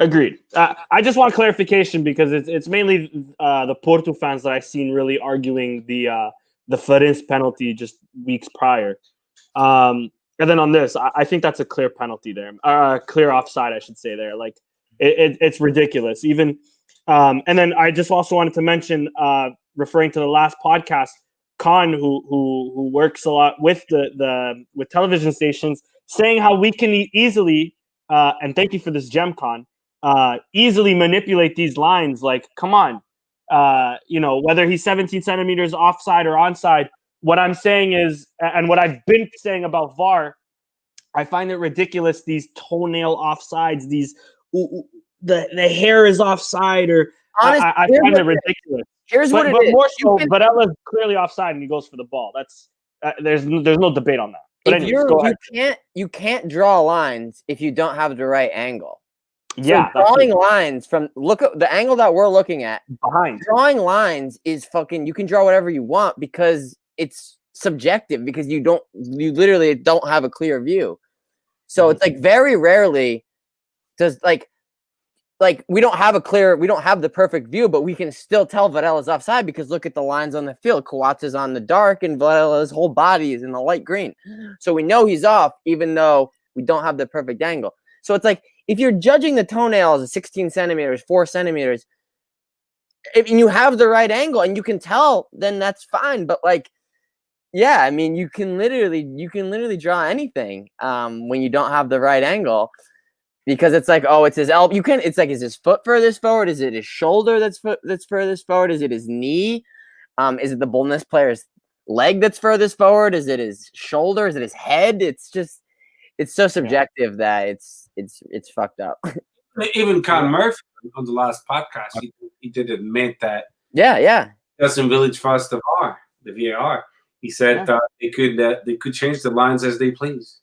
Agreed. I just want clarification because it's mainly the Porto fans that I've seen really arguing the Farense penalty just weeks prior. And then on this, I think that's a clear penalty there. Clear offside, I should say there. Like it's ridiculous. Even and then I just also wanted to mention, referring to the last podcast, Khan, who works a lot with with television stations, saying how we can easily and thank you for this gem, Khan. Easily manipulate these lines. Like, come on, whether he's 17 centimeters offside or onside. What I'm saying is, and what I've been saying about VAR, I find it ridiculous. These toenail offsides, these the hair is offside, or honestly, I find it ridiculous. Here's what it is. More so, Varela's clearly offside, and he goes for the ball. That's there's no debate on that. But anyways, you can't draw lines if you don't have the right angle. Yeah, so drawing lines look at the angle that we're looking at behind. Drawing lines is fucking. You can draw whatever you want because it's subjective because you literally don't have a clear view. So it's like very rarely does like we don't have the perfect view, but we can still tell Varela's offside because look at the lines on the field. Coates's on the dark and Varela's whole body is in the light green. So we know he's off even though we don't have the perfect angle. So it's like if you're judging the toenails at 16 centimeters, 4 centimeters, and you have the right angle and you can tell, then that's fine. But yeah, I mean, you can literally draw anything when you don't have the right angle because it's like, oh, it's his elbow. It's like, is his foot furthest forward? Is it his shoulder that's furthest forward? Is it his knee? Is it the Bullness player's leg that's furthest forward? Is it his shoulder? Is it his head? It's so subjective that it's fucked up. Even Con Murphy on the last podcast, he did admit that. Yeah. Doesn't really trust the VAR. He said they could change the lines as they please.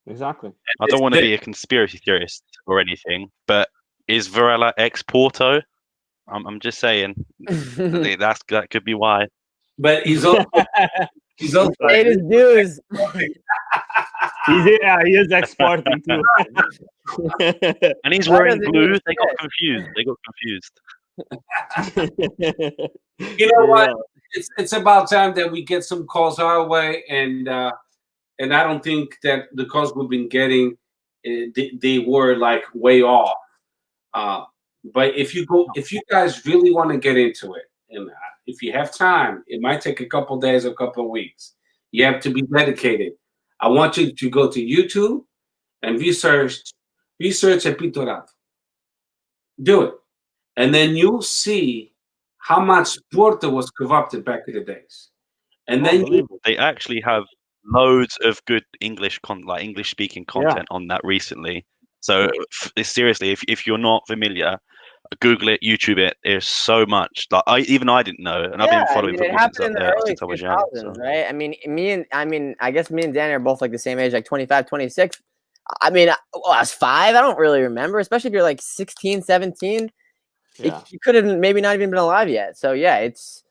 Exactly. I don't want to be a conspiracy theorist or anything, but is Varela ex-Porto? I'm just saying that could be why. But he's also paid his dues. He is ex-Sporting too. And he's wearing blue. They got confused. You know what? It's about time that we get some calls our way, and I don't think that the calls we've been getting they were like way off. But if you guys really want to get into it, and if you have time, it might take a couple days, a couple of weeks. You have to be dedicated. I want you to go to YouTube and research Epitorato. Do it. And then you'll see how much Porto was corrupted back in the days. And then they actually have loads of good English speaking content on that recently. So seriously, if you're not familiar, Google it, YouTube it. There's so much that I didn't know, and I've been following football since I was young. So. Right? I guess me and Danny are both like the same age, like 25, 26. I mean, I was 5. I don't really remember, especially if you're like 16, 17. You could have maybe not even been alive yet. So yeah, it's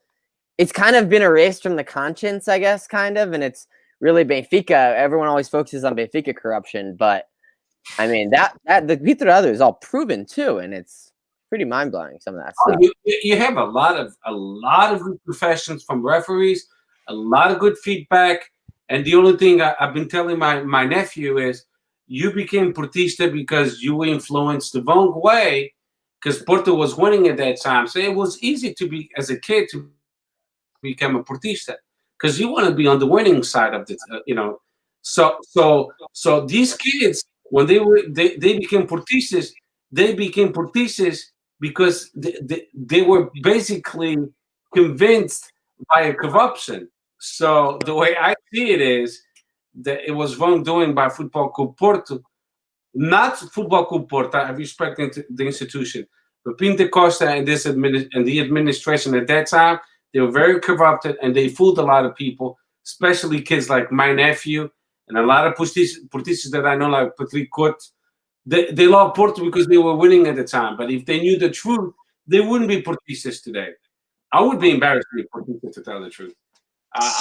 kind of been erased from the conscience, I guess, kind of, and it's really Benfica. Everyone always focuses on Benfica corruption, but I mean that the Vitorado is all proven too, and it's pretty mind blowing. Some of that stuff. You have a lot of good professions from referees, a lot of good feedback, and the only thing I've been telling my nephew is you became Portista because you influenced the wrong way. Because Porto was winning at that time, so it was easy to be as a kid to become a Portista because you want to be on the winning side of the, So these kids, when they became Portistas, because they were basically convinced by a corruption. So the way I see it is that it was wrongdoing by Football Club Porto. Not Football Club Porto, I respect the institution, but Pinto Costa and the administration at that time, they were very corrupted and they fooled a lot of people, especially kids like my nephew and a lot of Portistas that I know, like Patrick Court. They love Porto because they were winning at the time, but if they knew the truth, they wouldn't be Portistas today. I would be embarrassed to be Portista, to tell the truth.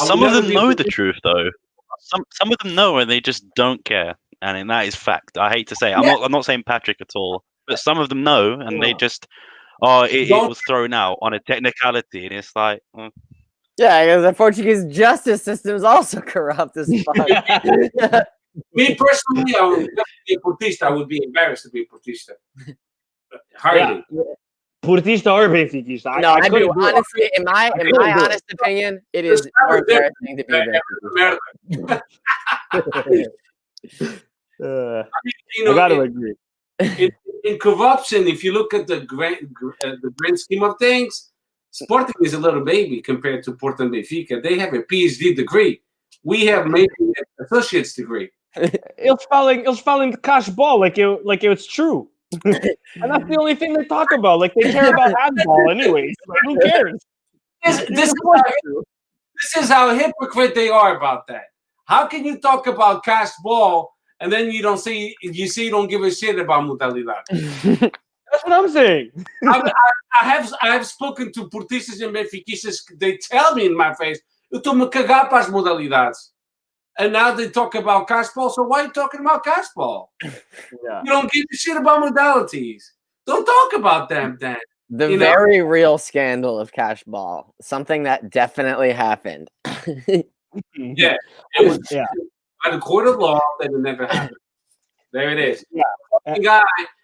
Some of them know the truth, though. Some of them know and they just don't care. And that is fact. I hate to say it. I'm not saying Patrick at all, but some of them know, and they just, it was thrown out on a technicality, and it's like, yeah, because the Portuguese justice system is also corrupt as fuck. Me personally, I would never be a Portista. I would be embarrassed to be a Portista. Hardly. Yeah. Portista or Benfica. No, I do. Honestly, in my honest opinion, it is more embarrassing to be Benfica. I gotta agree. In corruption, if you look at the grand scheme of things, Sporting is a little baby compared to Porto and Benfica. They have a PhD degree. We have maybe an associate's degree. Eles falam cash ball like it's true, and that's the only thing they talk about. Like they care about handball, anyways. Like, who cares? This is how hypocrite they are about that. How can you talk about cash ball and then you don't give a shit about modalidade? That's what I'm saying. I have spoken to Portistas and Benfiquistas. They tell me in my face, eu estou-me a cagar para as modalidades. And now they talk about cash ball. So why are you talking about cash ball? Yeah. You don't give a shit about modalities. Don't talk about them then. The very real scandal of cash ball. Something that definitely happened. Yeah. It was by the court of law that it never happened. There it is. Yeah. The guy,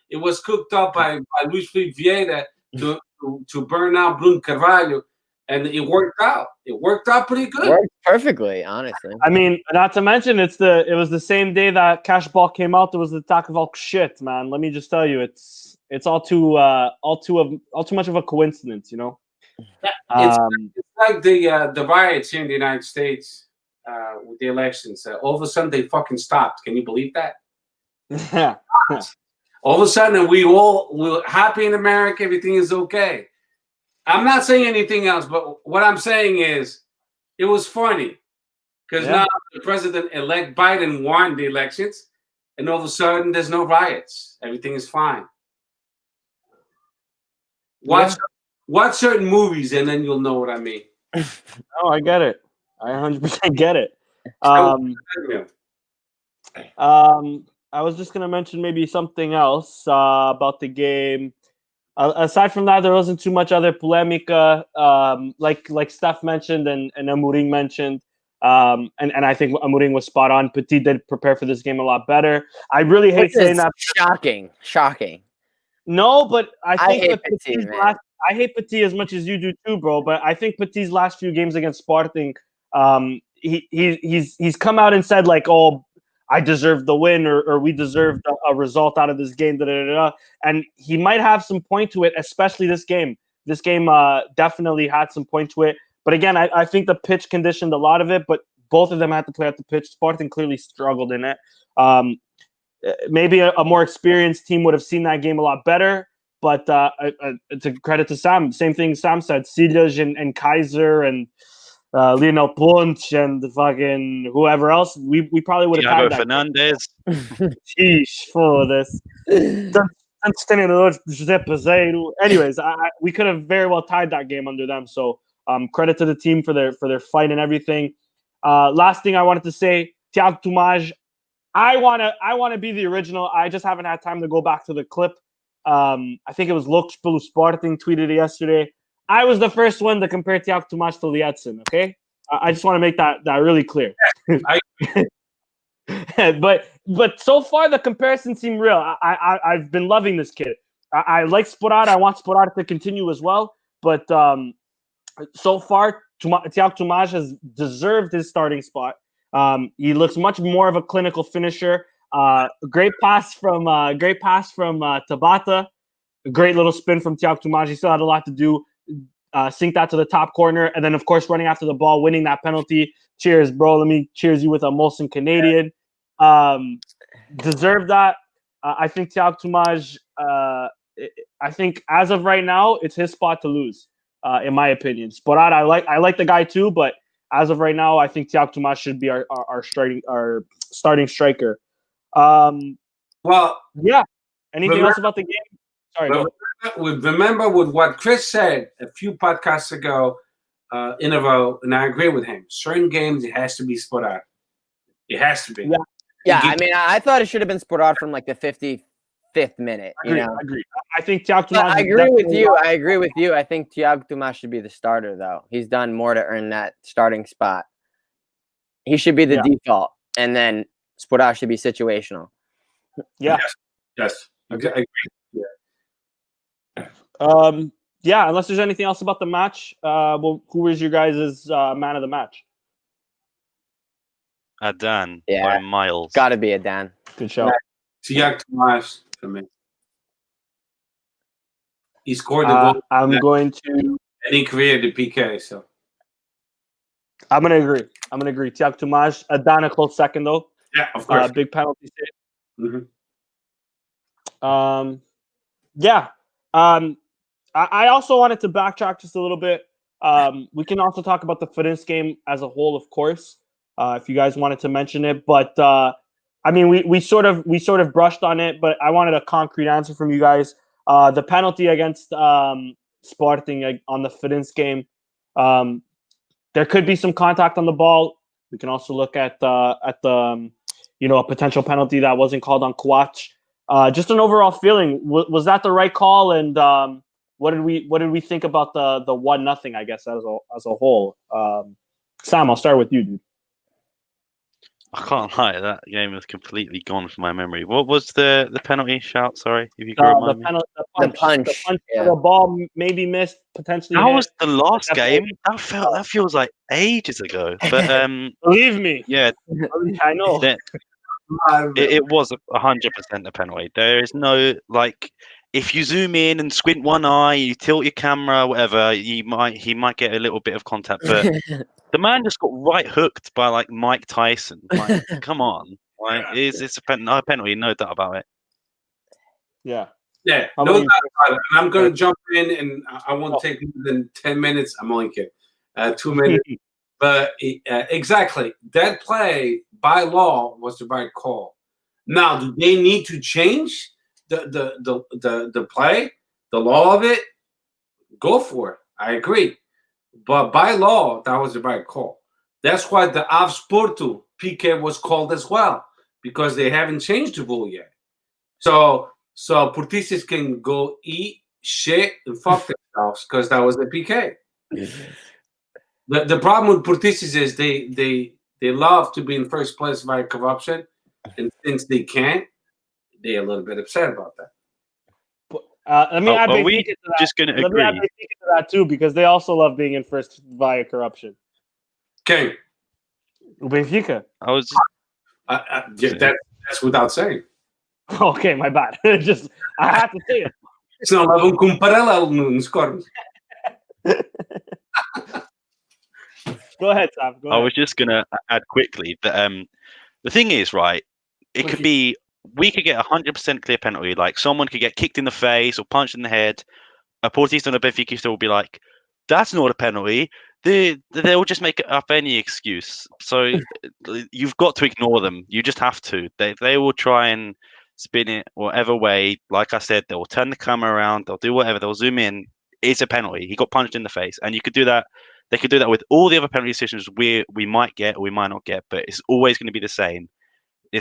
it was cooked up by Luis Felipe Vieira to burn out Bruno Carvalho. and it worked out. It worked out pretty good. Worked perfectly, honestly. I mean, not to mention it was the same day that Cash Ball came out. There was the attack of all shit, man. Let me just tell you, it's all too much of a coincidence, you know. It's like the riots here in the United States with the elections. All of a sudden, they fucking stopped. Can you believe that? Yeah. All of a sudden, we're happy in America. Everything is okay. I'm not saying anything else, but what I'm saying is it was funny because now the president-elect Biden won the elections, and all of a sudden there's no riots. Everything is fine. Watch certain movies, and then you'll know what I mean. Oh, I get it. I 100% get it. I was just gonna mention maybe something else about the game. Aside from that, there wasn't too much other polemica, like Steph mentioned and Amorim mentioned. And I think Amorim was spot on. Petit did prepare for this game a lot better. I really hate saying that. Shocking. No, but I think I hate Petit as much as you do too, bro. But I think Petit's last few games against Sporting, he's come out and said like, "Oh, I deserved the win," or "We deserved a result out of this game." And he might have some point to it, especially this game. This game definitely had some point to it. But again, I think the pitch conditioned a lot of it. But both of them had to play at the pitch. Sporting clearly struggled in it. Maybe a more experienced team would have seen that game a lot better. But it's a credit to Sam. Same thing Sam said. Silas and Kaiser and Lionel Punch and the fucking whoever else. We probably would have had that. Fernandez. Sheesh for this. Anyways, we could have very well tied that game under them. So credit to the team for their fight and everything. Last thing I wanted to say, Tiago Tomás. I wanna be the original. I just haven't had time to go back to the clip. I think it was Lux pelo Sporting tweeted it yesterday. I was the first one to compare Tiago Tomás to Lietzen, okay? I just want to make that really clear. But so far the comparisons seem real. I've been loving this kid. I like Sporada. I want Sporada to continue as well. But so far, Tiago Tomás has deserved his starting spot. He looks much more of a clinical finisher. Great pass from Tabata. A great little spin from Tiago Tomás. He still had a lot to do. Sink that to the top corner, and then of course running after the ball, winning that penalty. Cheers, bro. Let me cheers you with a Molson Canadian. Deserve that. I think Tiago Tomás. I think as of right now, it's his spot to lose. In my opinion, Sporada, I like the guy too, but as of right now, I think Tiago Tomás should be our starting striker. Well, yeah. Anything else about the game? Sorry, go. Remember with what Chris said a few podcasts ago in a row, and I agree with him. Certain games, it has to be Sporada. It has to be. Yeah. I mean, I thought it should have been Sporada from like the 55th minute. I agree. I think Tiago Tomás. I agree with you. I think Tiago Tomás should be the starter, though. He's done more to earn that starting spot. He should be the default, and then Sporada should be situational. Yeah. Yes. I agree. Yeah, unless there's anything else about the match, who was your guys' man of the match? Adan by miles. Got to be Adan. Good show. Tiago Tomás for me. He scored the goal. And he created the PK. So I'm gonna agree. Tiago Tomás, Adan a close second though. Yeah, of course. Big penalty save. Mm-hmm. Yeah. I also wanted to backtrack just a little bit. We can also talk about the Fidens game as a whole, of course, if you guys wanted to mention it. But I mean, we sort of brushed on it, but I wanted a concrete answer from you guys. The penalty against Sporting on the Fidens game, there could be some contact on the ball. We can also look at the a potential penalty that wasn't called on Kouach. Just an overall feeling. Was that the right call? And what did we think about the 1-0? I guess as a whole. Sam, I'll start with you, dude. I can't lie. That game was completely gone from my memory. What was the penalty shout? Sorry, if you could remind me. The punch. For the ball maybe missed, potentially. That hit. was the last game. That feels like ages ago. But Believe me. yeah, I know. It was 100% a penalty. There is no like, if you zoom in and squint one eye, you tilt your camera, whatever, he might get a little bit of contact, but the man just got right hooked by like Mike Tyson. Like, come on, like it's a penalty, no doubt about it. Yeah. Yeah, no doubt about it. And I'm going to jump in, and I won't take more than 10 minutes. I'm only kidding. 2 minutes. But exactly, that play by law was the right call. Now, do they need to change the play, the law of it? Go for it. I agree. But by law, that was the right call. That's why the Avsportu PK was called as well, because they haven't changed the rule yet. So Portuguese can go eat shit and fuck themselves because that was the PK. The problem with Portuguese is they love to be in first place by corruption, and since they can't, they're a little bit upset about that. Let me add are we just going to agree? Let me add to that too, because they also love being in first via corruption. Okay. Benfica. I was that's without saying. Okay, my bad. Just I have to say it. Senão levam com paralelo nos cornos. Go ahead, Sam. Go ahead. I was just gonna add quickly that the thing is, right, it could be, we could get 100% clear penalty, like someone could get kicked in the face or punched in the head. A Portuguese and a Benfica will be like, that's not a penalty. They'll just make up any excuse. So you've got to ignore them. You just have to. They will try and spin it whatever way. Like I said, they will turn the camera around. They'll do whatever. They'll zoom in. It's a penalty. He got punched in the face, and you could do that. They could do that with all the other penalty decisions we might get or we might not get, but it's always going to be the same.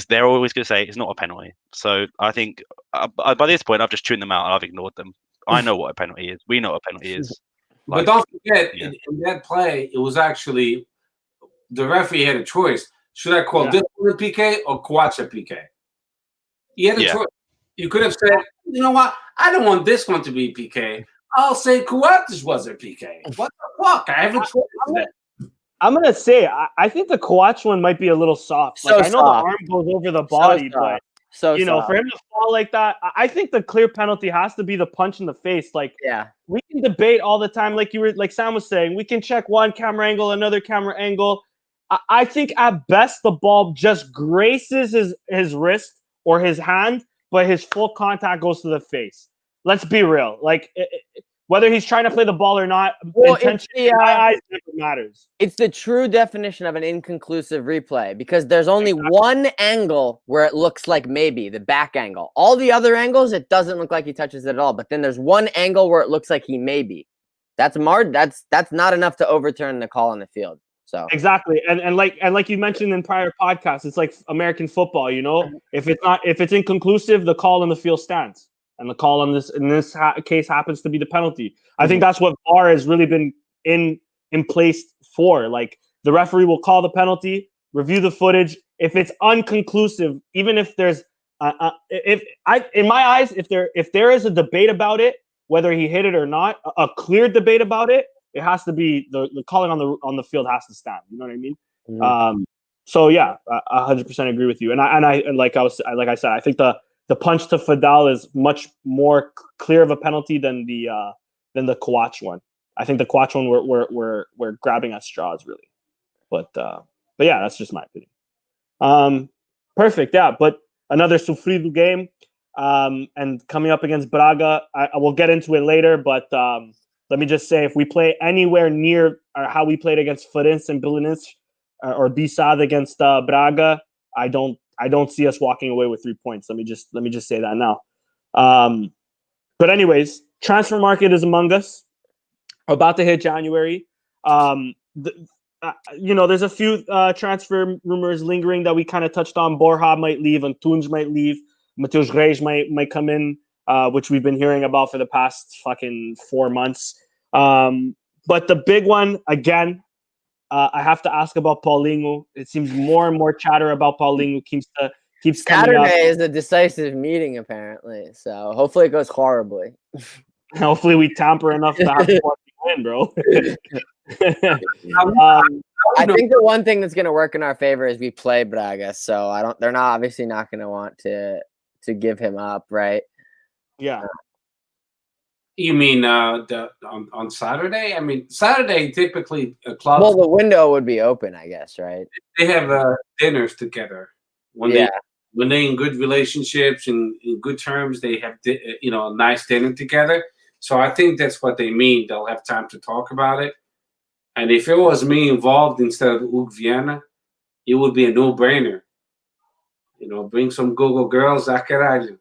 They're always going to say it's not a penalty. So I think by this point, I've just tuned them out and I've ignored them. I know what a penalty is. We know what a penalty is. But don't forget, in that play, it was actually the referee had a choice. Should I call this one a PK or Coates a PK? He had a choice. You could have said, you know what? I don't want this one to be PK. I'll say Coates was a PK. What the fuck? I have a choice. I'm gonna say I think the Coates one might be a little soft. So like I know soft. the arm goes over the body, but you know, soft. for him to fall like that, I think the clear penalty has to be the punch in the face. Like, we can debate all the time, like Sam was saying. We can check one camera angle, another camera angle. I think at best the ball just graces his wrist or his hand, but his full contact goes to the face. Let's be real. Like, whether he's trying to play the ball or not, intention in my eyes never matters. It's the true definition of an inconclusive replay, because there's only one angle where it looks like maybe, the back angle. All the other angles, it doesn't look like he touches it at all. But then there's one angle where it looks like he maybe. That's not enough to overturn the call on the field. So exactly, and like you mentioned in prior podcasts, it's like American football. You know, if it's inconclusive, the call on the field stands. And the call in this case happens to be the penalty. I think that's what VAR has really been in place for. Like, the referee will call the penalty, review the footage. If it's unconclusive, even if there's in my eyes, if there is a debate about it, whether he hit it or not, a clear debate about it, it has to be the calling on the field has to stand. You know what I mean? Mm-hmm. So yeah, I 100% agree with you. And I like I said, I think the punch to Fadal is much more clear of a penalty than the Coates one. I think the Coates one we're grabbing at straws really, but yeah, that's just my opinion. Perfect, yeah. But another sofrido game, and coming up against Braga, I will get into it later. But let me just say, if we play anywhere near how we played against Farense and Belenenses or Bissau against Braga, I don't see us walking away with 3 points. Let me just say that now. But anyways, transfer market is among us. About to hit January. There's a few transfer rumors lingering that we kind of touched on. Borja might leave, and Antunes might leave. Mateus Reis might come in, which we've been hearing about for the past fucking 4 months. But the big one, again, I have to ask about Paulinho. It seems more and more chatter about Paulinho keeps coming up. Saturday is a decisive meeting, apparently. So hopefully it goes horribly. Hopefully we tamper enough to have Sporting win, bro. I think the one thing that's going to work in our favor is we play Braga, so they're not obviously not going to want to give him up, right? Yeah. You mean on Saturday? I mean, Saturday typically clubs. Well, the window would be open, I guess, right? They have dinners together when they in good relationships and in good terms. They have a nice dinner together. So I think that's what they mean. They'll have time to talk about it. And if it was me involved instead of Hugo Viana, it would be a no-brainer. Bring some Google girls, a caralho.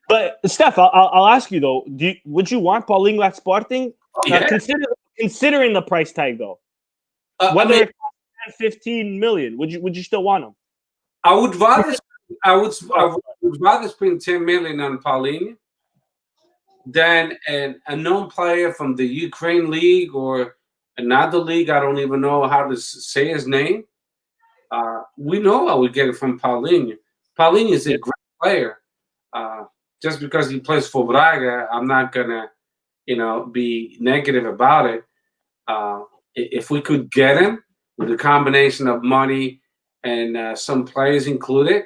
But Steph, I'll ask you though. Would you want Paulinho at Sporting? Yeah. Considering the price tag though, whether it's 15 million, would you still want him? I would rather spend 10 million on Paulinho than a known player from the Ukraine league or another league. I don't even know how to say his name. We know I would get it from Paulinho. Paulinho is a great player. Just because he plays for Braga, I'm not gonna, be negative about it. If we could get him with a combination of money and some players included,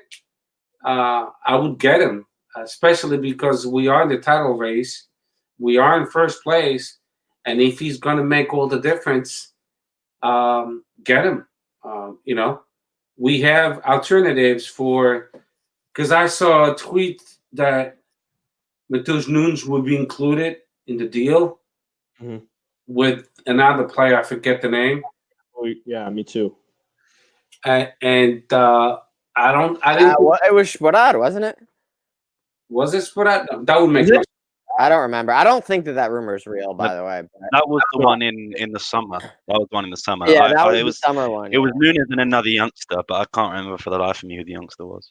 I would get him, especially because we are in the title race. We are in first place, and if he's going to make all the difference, get him. We have alternatives because I saw a tweet that Matheus Nunes would be included in the deal with another player. I forget the name. Oh, yeah, me too. I didn't. It was Sporad, wasn't it? Was it Sporad? No, that would make sense. I don't remember. I don't think that rumor is real, by the way. That was the one in the summer. That was one in the summer. Yeah, that was the summer one. It was Nunes and another youngster, but I can't remember for the life of me who the youngster was.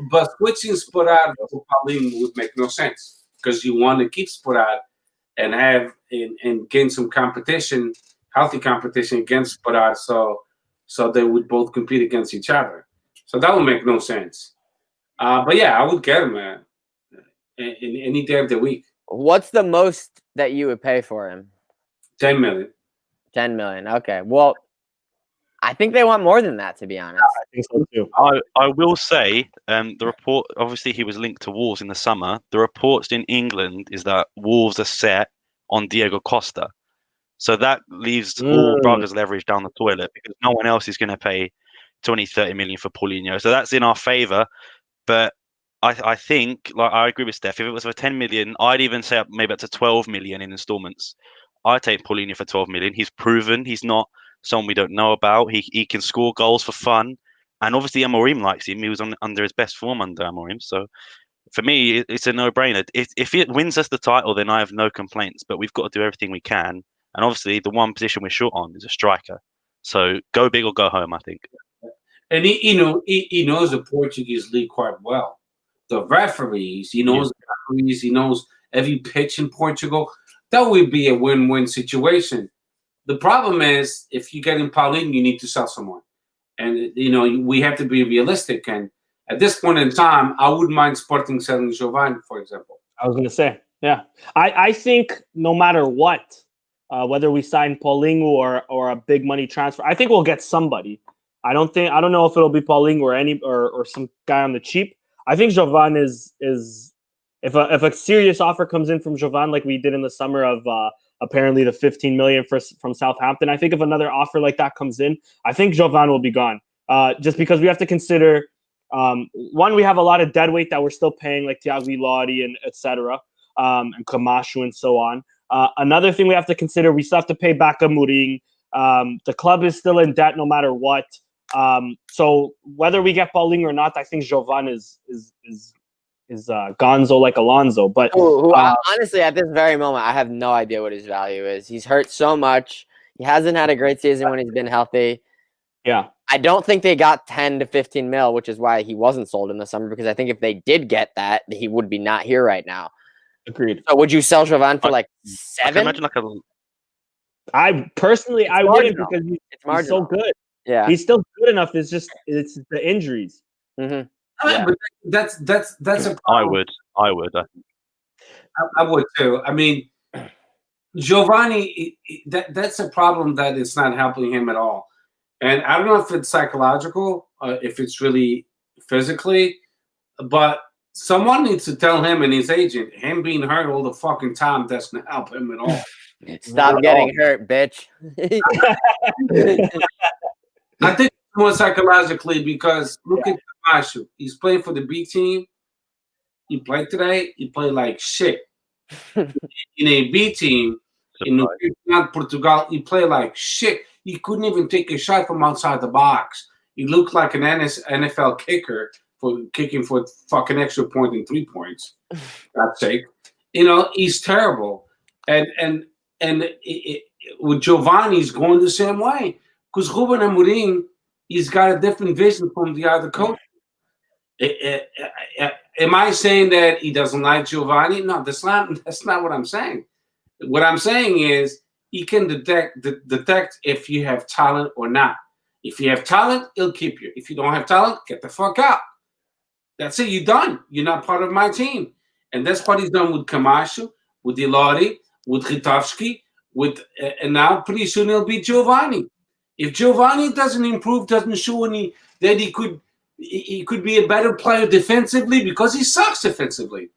But switching Sporad to Paulinho would make no sense because you want to keep Sporad and have and gain some competition, healthy competition against Sporad, so they would both compete against each other. So that would make no sense. But yeah, I would get him, man, in any day of the week. What's the most that you would pay for him? 10 million. 10 million. Okay. Well, I think they want more than that, to be honest. I think so too. I will say, the report, obviously he was linked to Wolves in the summer. The reports in England is that Wolves are set on Diego Costa. So that leaves all Braga's leverage down the toilet because no one else is going to pay 20, 30 million for Paulinho. So that's in our favour. But I think, I agree with Steph. If it was for 10 million, I'd even say maybe up to 12 million in installments. I'd take Paulinho for 12 million. He's proven he's not someone we don't know about. He can score goals for fun. And obviously Amorim likes him. He was under his best form under Amorim. So for me, it's a no-brainer. If it wins us the title, then I have no complaints. But we've got to do everything we can. And obviously the one position we're short on is a striker. So go big or go home, I think. And he knows the Portuguese league quite well. The referees, he knows the referees, he knows every pitch in Portugal. That would be a win-win situation. The problem is, if you get in Paulinho, you need to sell someone. And, we have to be realistic. And at this point in time, I wouldn't mind Sporting selling Giovanni, for example. I was going to say, yeah. I think no matter what, whether we sign Paulinho or a big money transfer, I think we'll get somebody. I don't know if it'll be Paulinho or some guy on the cheap. I think Jovan is if a serious offer comes in from Jovan like we did in the summer of apparently the 15 million from Southampton. I think if another offer like that comes in, I think Jovan will be gone. Just because we have to consider one, we have a lot of dead weight that we're still paying, like Thiago Lodi and etc. And Camacho and so on. Another thing we have to consider, we still have to pay back Amorim. The club is still in debt no matter what. So whether we get Paulinho or not, I think Jovan is Gonzo like Alonso. But honestly, at this very moment, I have no idea what his value is. He's hurt so much. He hasn't had a great season when he's been healthy. Yeah. I don't think they got 10 to 15 mil, which is why he wasn't sold in the summer, because I think if they did get that, he would be not here right now. Agreed. So would you sell Jovan for like I can 7? imagine like a. I personally, It's I wouldn't marginal. because It's he's so marginal. good. Yeah. He's still good enough. It's the injuries. Mm-hmm. Yeah. But that's a problem. I would. I would too. I mean, Giovanni, that's a problem that it's not helping him at all. And I don't know if it's psychological, if it's really physically, but someone needs to tell him and his agent, him being hurt all the fucking time doesn't help him at all. Stop getting hurt, bitch. I think more psychologically because look at Camacho. He's playing for the B team. He played today. He played like shit. In a B team, in Portugal, he played like shit. He couldn't even take a shot from outside the box. He looked like an NFL kicker for kicking for fucking extra point and 3 points. God's sake. He's terrible. And with Giovanni's going the same way. Because Ruben Amorim, he's got a different vision from the other coach. Am I saying that he doesn't like Giovanni? No, that's not what I'm saying. What I'm saying is he can detect if you have talent or not. If you have talent, he'll keep you. If you don't have talent, get the fuck out. That's it. You're done. You're not part of my team. And that's what he's done with Camacho, with Ilori, with Ritovsky, and now pretty soon it'll be Giovanni. If Giovanni doesn't improve, doesn't show any that he could be a better player defensively because he sucks defensively.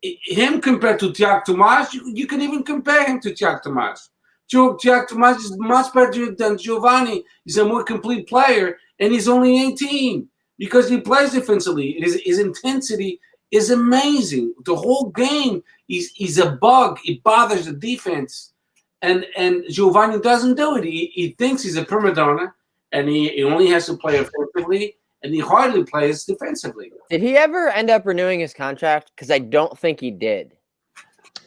Him compared to Tiago Tomás, you can even compare him to Tiago Tomás. Tiago Tomás is much better than Giovanni. He's a more complete player, and he's only 18 because he plays defensively. His intensity is amazing. The whole game, he's a bug. It bothers the defense. And Giovanni doesn't do it. He thinks he's a prima donna, and he only has to play offensively, and he hardly plays defensively. Did he ever end up renewing his contract? Because I don't think he did.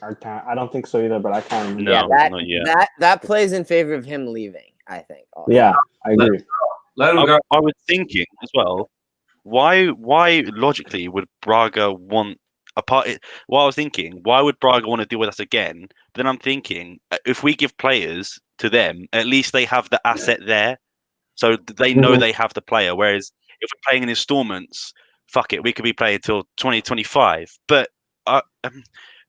I don't think so either, but I can't remember. No, not yet. That plays in favor of him leaving, I think. Also. Yeah, I agree. Let him go. I was thinking as well, why logically would Braga want what I was thinking, why would Braga want to deal with us again? Then I'm thinking, if we give players to them, at least they have the asset there. So they know they have the player. Whereas if we're playing in installments, fuck it, we could be playing until 2025. But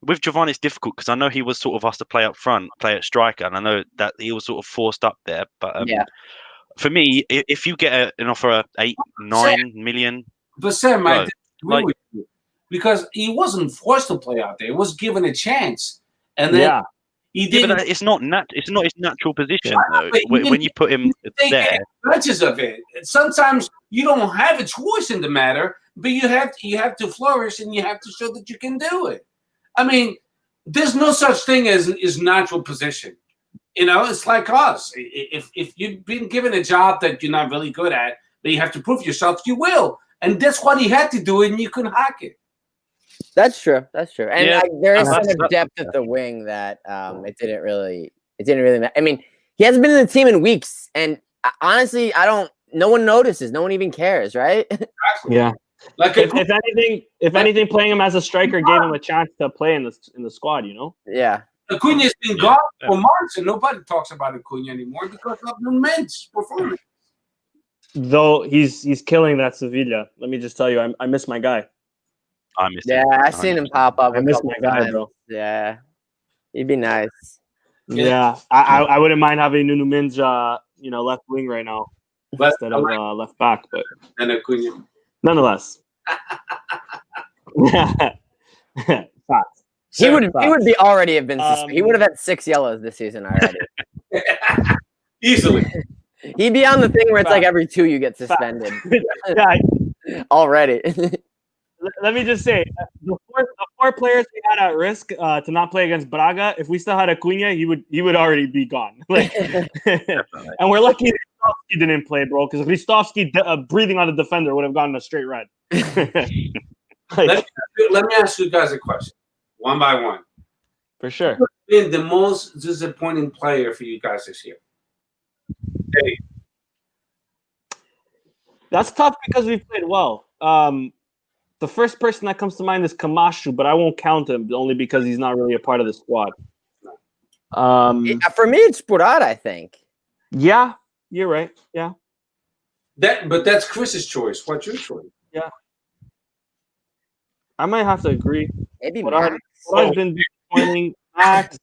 with Giovanni, it's difficult because I know he was sort of asked to play up front, play at striker, and I know that he was sort of forced up there. But for me, if you get an offer of 8-9 million, but Sam, I disagree with you because he wasn't forced to play out there; he was given a chance, and then he didn't. Yeah, but it's not his natural position though. When you put him there, advantages of it. Sometimes you don't have a choice in the matter, but you have to flourish and you have to show that you can do it. I mean, there's no such thing as natural position. It's like us. If you've been given a job that you're not really good at, but you have to prove yourself, you will. And that's what he had to do, and you couldn't hack it. That's true. And there is some depth at the wing that it didn't really matter. I mean, he hasn't been in the team in weeks, and honestly, no one notices. No one even cares, right? Exactly. Yeah. Like if anything, playing him as a striker gave him a chance to play in the squad. Yeah. Acuña's been gone for months, and nobody talks about Acuña anymore because of the men's performance. Though he's killing that Sevilla. Let me just tell you, I miss my guy. I miss him. Yeah, I've seen him pop up. I miss my guy, bro. Yeah, he'd be nice. Yeah, I wouldn't mind having Nuno Mendes, left wing right now instead of left back, but and Acuña. Nonetheless. He would be already have been he would have had 6 yellows this season already. Easily. He'd be on the thing where it's like every 2 you get suspended. Already. Let me just say, the four players we had at risk to not play against Braga, if we still had Acuña, he would already be gone. And we're lucky Ristovski didn't play, bro, because Ristovski breathing on the defender would have gotten a straight red. Let me ask you guys a question, one by one. For sure. Who's been the most disappointing player for you guys this year? Hey. That's tough because we played well. The first person that comes to mind is Camacho, but I won't count him only because he's not really a part of the squad. For me, it's Sporad, I think. Yeah, you're right. Yeah. But that's Chris's choice. What's your choice? Yeah. I might have to agree. Maybe Sporad's Max. been disappointing. Max,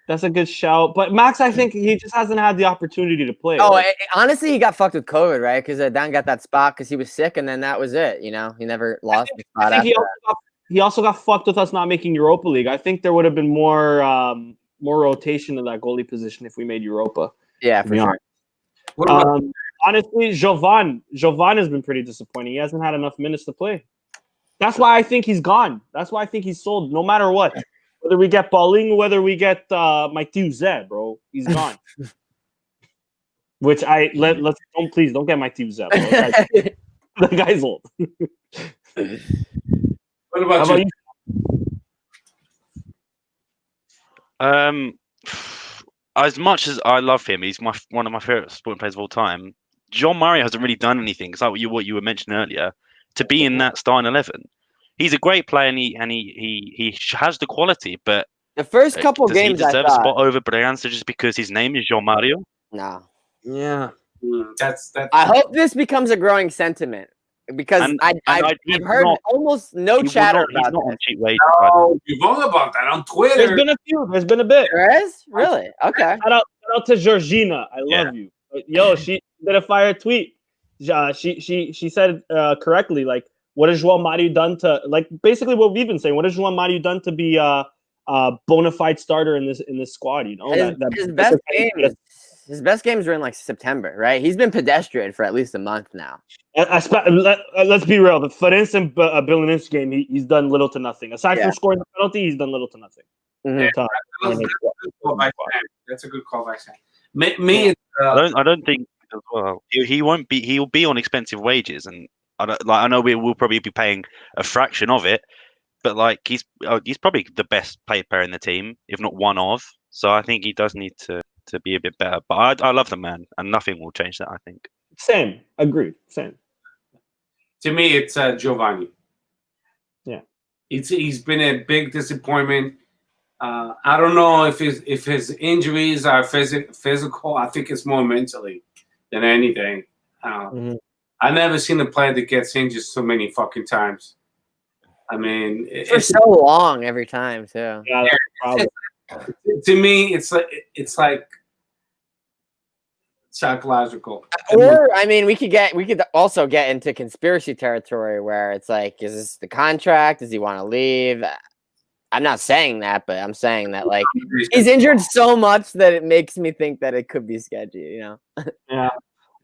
that's a good shout. But Max, I think he just hasn't had the opportunity to play. Oh, honestly, he got fucked with COVID, right? Because Dan got that spot because he was sick, and then that was it. You know, he never lost the spot after that. He also got fucked with us not making Europa League. I think there would have been more rotation in that goalie position if we made Europa. Yeah, for sure. Honestly, Jovan has been pretty disappointing. He hasn't had enough minutes to play. That's why I think he's gone. That's why I think he's sold. No matter what, whether we get Paulinho, whether we get my Tio Zé, bro, he's gone. Which please don't get my Tio Zé. The guy's old. What about you? As much as I love him, he's one of my favorite sporting players of all time. John Murray hasn't really done anything. It's like what you were mentioning earlier, to be in that starting 11. He's a great player, and he has the quality. But the first couple does games, he deserve a spot over Bragança just because his name is João Mario? No. Yeah. That's. I hope this becomes a growing sentiment because I've heard almost no chatter about he's not on cheap wages. No, you're wrong about that on Twitter. There's been a few. There's been a bit. There is? Really? Okay. Shout out to Georgina. I love you. Yo, she did a fire tweet. She said correctly, like, what has João Mario done to, like, basically what we've been saying? What has João Mario done to be a bona fide starter in this squad? You know, his best games were in like September, right? He's been pedestrian for at least a month now. Let's be real. For instance, Belenenses game, he's done little to nothing. Aside from scoring the penalty, he's done little to nothing. Mm-hmm. That's a good call by Sam. Me, I don't think as well. He won't be. He'll be on expensive wages, and I know we will probably be paying a fraction of it, but like he's probably the best paid player in the team, if not one of. So I think he does need to be a bit better. But I love the man, and nothing will change that, I think. Same. Agreed. Same. To me, it's Giovanni. Yeah. He's been a big disappointment. I don't know if his injuries are physical. I think it's more mentally than anything. I've never seen a player that gets injured so many fucking times. I mean, for so long every time too. Yeah, that's a problem. To me, it's like psychological. Or I mean, we could also get into conspiracy territory where it's like, is this the contract? Does he want to leave? I'm not saying that, but I'm saying that like he's injured so much that it makes me think that it could be sketchy. You know? Yeah.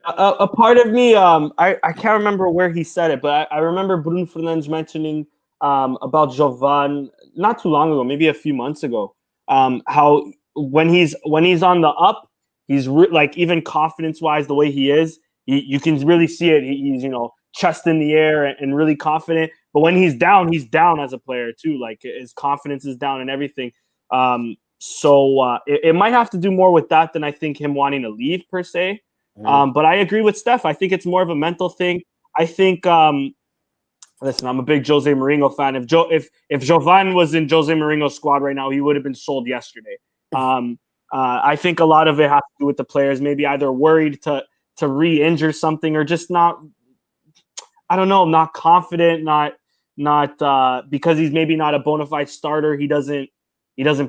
A part of me, I can't remember where he said it, but I remember Bruno Fernandes mentioning about Jovan not too long ago, maybe a few months ago. How when he's on the up, he's like, even confidence wise, the way he is, you can really see it. He's chest in the air and really confident. But when he's down as a player too. Like his confidence is down and everything. So it might have to do more with that than I think him wanting to leave per se. But I agree with Steph. I think it's more of a mental thing. I think. Listen, I'm a big Jose Mourinho fan. If Jovan was in Jose Mourinho's squad right now, he would have been sold yesterday. I think a lot of it has to do with the players, maybe either worried to re-injure something or just not. I don't know, not confident, not because he's maybe not a bona fide starter. He doesn't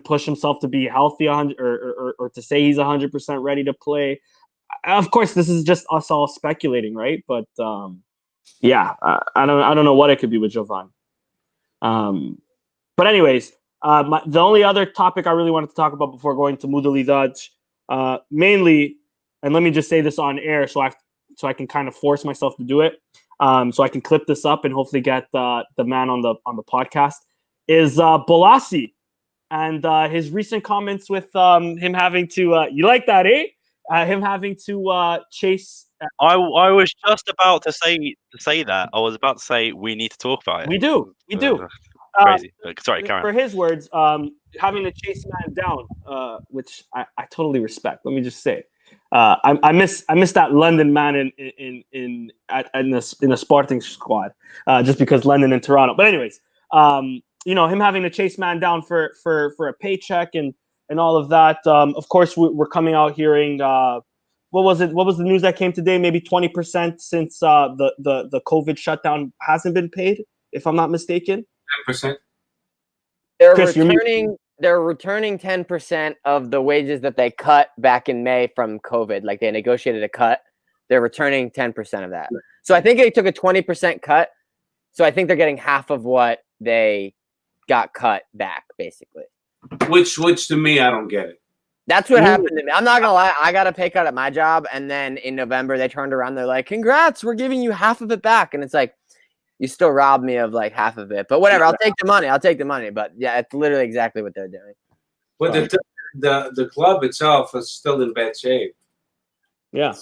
push himself to be healthy 100 or to say he's 100% ready to play. Of course, this is just us all speculating, right? But yeah, I don't know what it could be with Jovan. But anyways, the only other topic I really wanted to talk about before going to Modalidades, mainly, and let me just say this on air, so I can kind of force myself to do it, so I can clip this up and hopefully get the man on the podcast, is Bolasie and his recent comments with him having to you like that, eh? Him having to chase. I was just about to say that. I was about to say we need to talk about it. We do. Crazy. Sorry, Karen. For his words, having to chase man down, which I totally respect. Let me just say, I miss that London man in in the Sporting squad, just because London and Toronto. But anyways, him having to chase man down for a paycheck and all of that. Of course, we're coming out hearing what was it? What was the news that came today? Maybe 20% since the COVID shutdown hasn't been paid, if I'm not mistaken. 10%. They're returning 10% of the wages that they cut back in May from COVID. Like they negotiated a cut. They're returning 10% of that. So I think they took a 20% cut. So I think they're getting half of what they got cut back, basically. Which to me, I don't get it. That's what happened to me. I'm not gonna lie. I got a pay cut at my job, and then in November they turned around. They're like, "Congrats, we're giving you half of it back." And it's like, you still robbed me of like half of it. But whatever, I'll take the money. But yeah, it's literally exactly what they're doing. But the club itself is still in bad shape. Yeah.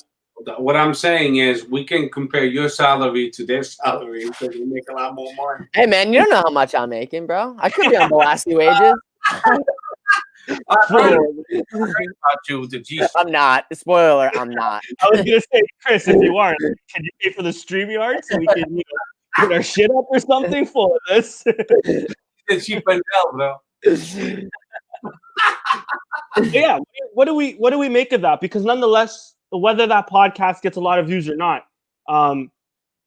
What I'm saying is, we can compare your salary to their salary because you make a lot more money. Hey man, you don't know how much I'm making, bro. I could be on Bolassi wages. I'm not. Spoiler, I'm not. I was gonna say, Chris, if you aren't, can you pay for the StreamYard so we can get our shit up or something for this? It's cheap and hell, bro. Yeah. What do we make of that? Because nonetheless, whether that podcast gets a lot of views or not,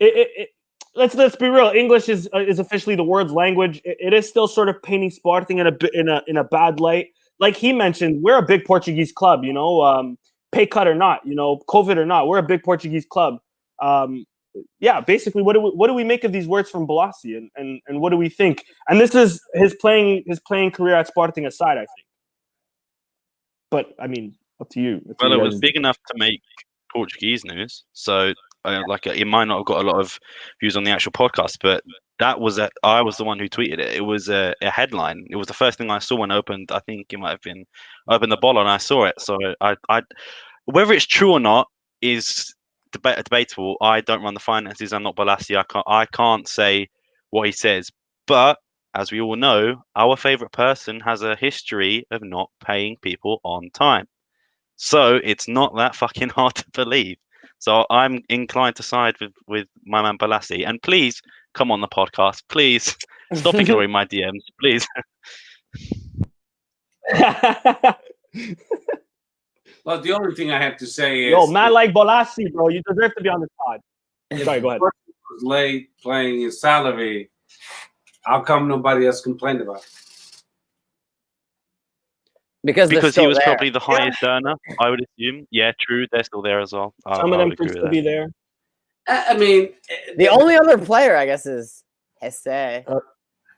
let's be real. English is officially the world's language. It is still sort of painting Sporting in a bad light. Like he mentioned, we're a big Portuguese club. Pay cut or not, COVID or not, we're a big Portuguese club. Yeah, basically, what do we make of these words from Bolassi, and what do we think? And this is his playing career at Sporting aside, I think. But I mean, up to you. Well, it was big enough to make Portuguese news, so it might not have got a lot of views on the actual podcast, but I was the one who tweeted it. It was a headline. It was the first thing I saw when I opened. I think it might have been opened the bottle and I saw it. So I whether it's true or not is debatable. I don't run the finances. I'm not Bolassi. I can't say what he says. But as we all know, our favorite person has a history of not paying people on time. So it's not that fucking hard to believe. So I'm inclined to side with my man Bolassi. And please come on the podcast. Please stop ignoring my DMs. Please. Well, the only thing I have to say is, yo, man, like Bolassi, bro, you deserve to be on this pod. Sorry, go ahead. Was late playing his salary. How come nobody else complained about it? Because he was probably the highest earner, I would assume. Yeah, true. They're still there as well. Some of them could still be there. I mean, the only other player, I guess, is Hesse.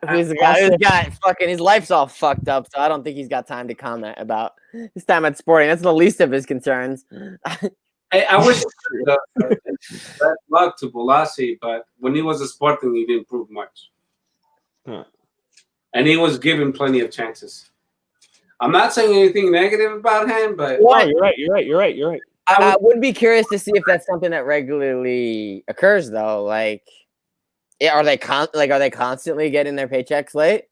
Who's the guy who's got fucking his life's all fucked up, so I don't think he's got time to comment about his time at Sporting. That's the least of his concerns. I wish that luck to Bolassi, but when he was a Sporting, he didn't prove much. And he was given plenty of chances. I'm not saying anything negative about him, but you're right. I would be curious to see if that's something that regularly occurs, though. Like, are they constantly getting their paychecks late?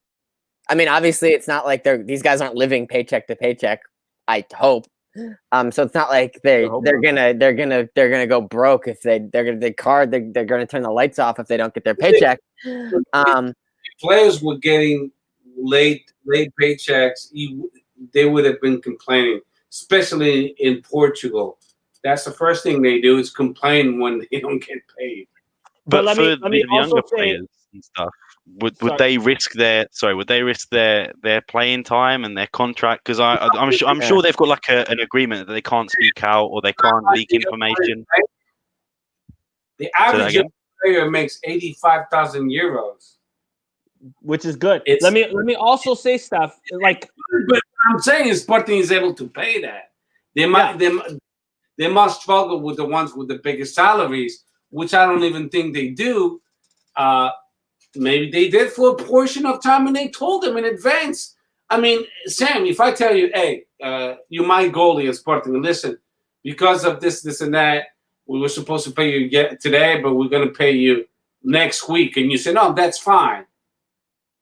I mean, obviously, it's not like these guys aren't living paycheck to paycheck. I hope. So it's not like they're gonna go broke if they're gonna turn the lights off if they don't get their paycheck. Players were getting late paychecks. They would have been complaining, especially in Portugal. That's the first thing they do is complain when they don't get paid. But for the younger players and stuff, would they risk their playing time and their contract? Because I'm sure they've got like an agreement that they can't speak out or they can't leak information. The average player makes 85,000 euros, which is good. Let me also say stuff like. But what I'm saying is Sporting is able to pay that. They must struggle with the ones with the biggest salaries, which I don't even think they do. Maybe they did for a portion of time and they told them in advance. I mean, Sam, if I tell you, hey, you're my goalie at Sporting, listen, because of this, and that, we were supposed to pay you today, but we're going to pay you next week. And you say, no, that's fine.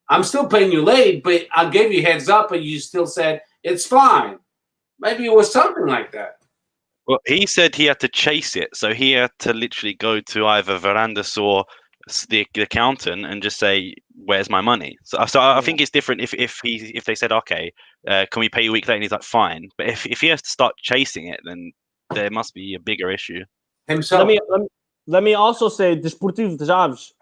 I'm still paying you late, but I gave you heads up and you still said, it's fine. Maybe it was something like that. Well, he said he had to chase it, so he had to literally go to either Verandas or the accountant and just say, "Where's my money?" So I think it's different if they said, "Okay, can we pay you a week later?" And he's like, "Fine," but if he has to start chasing it, then there must be a bigger issue. Himself. Let me also say, Desportivo Chaves,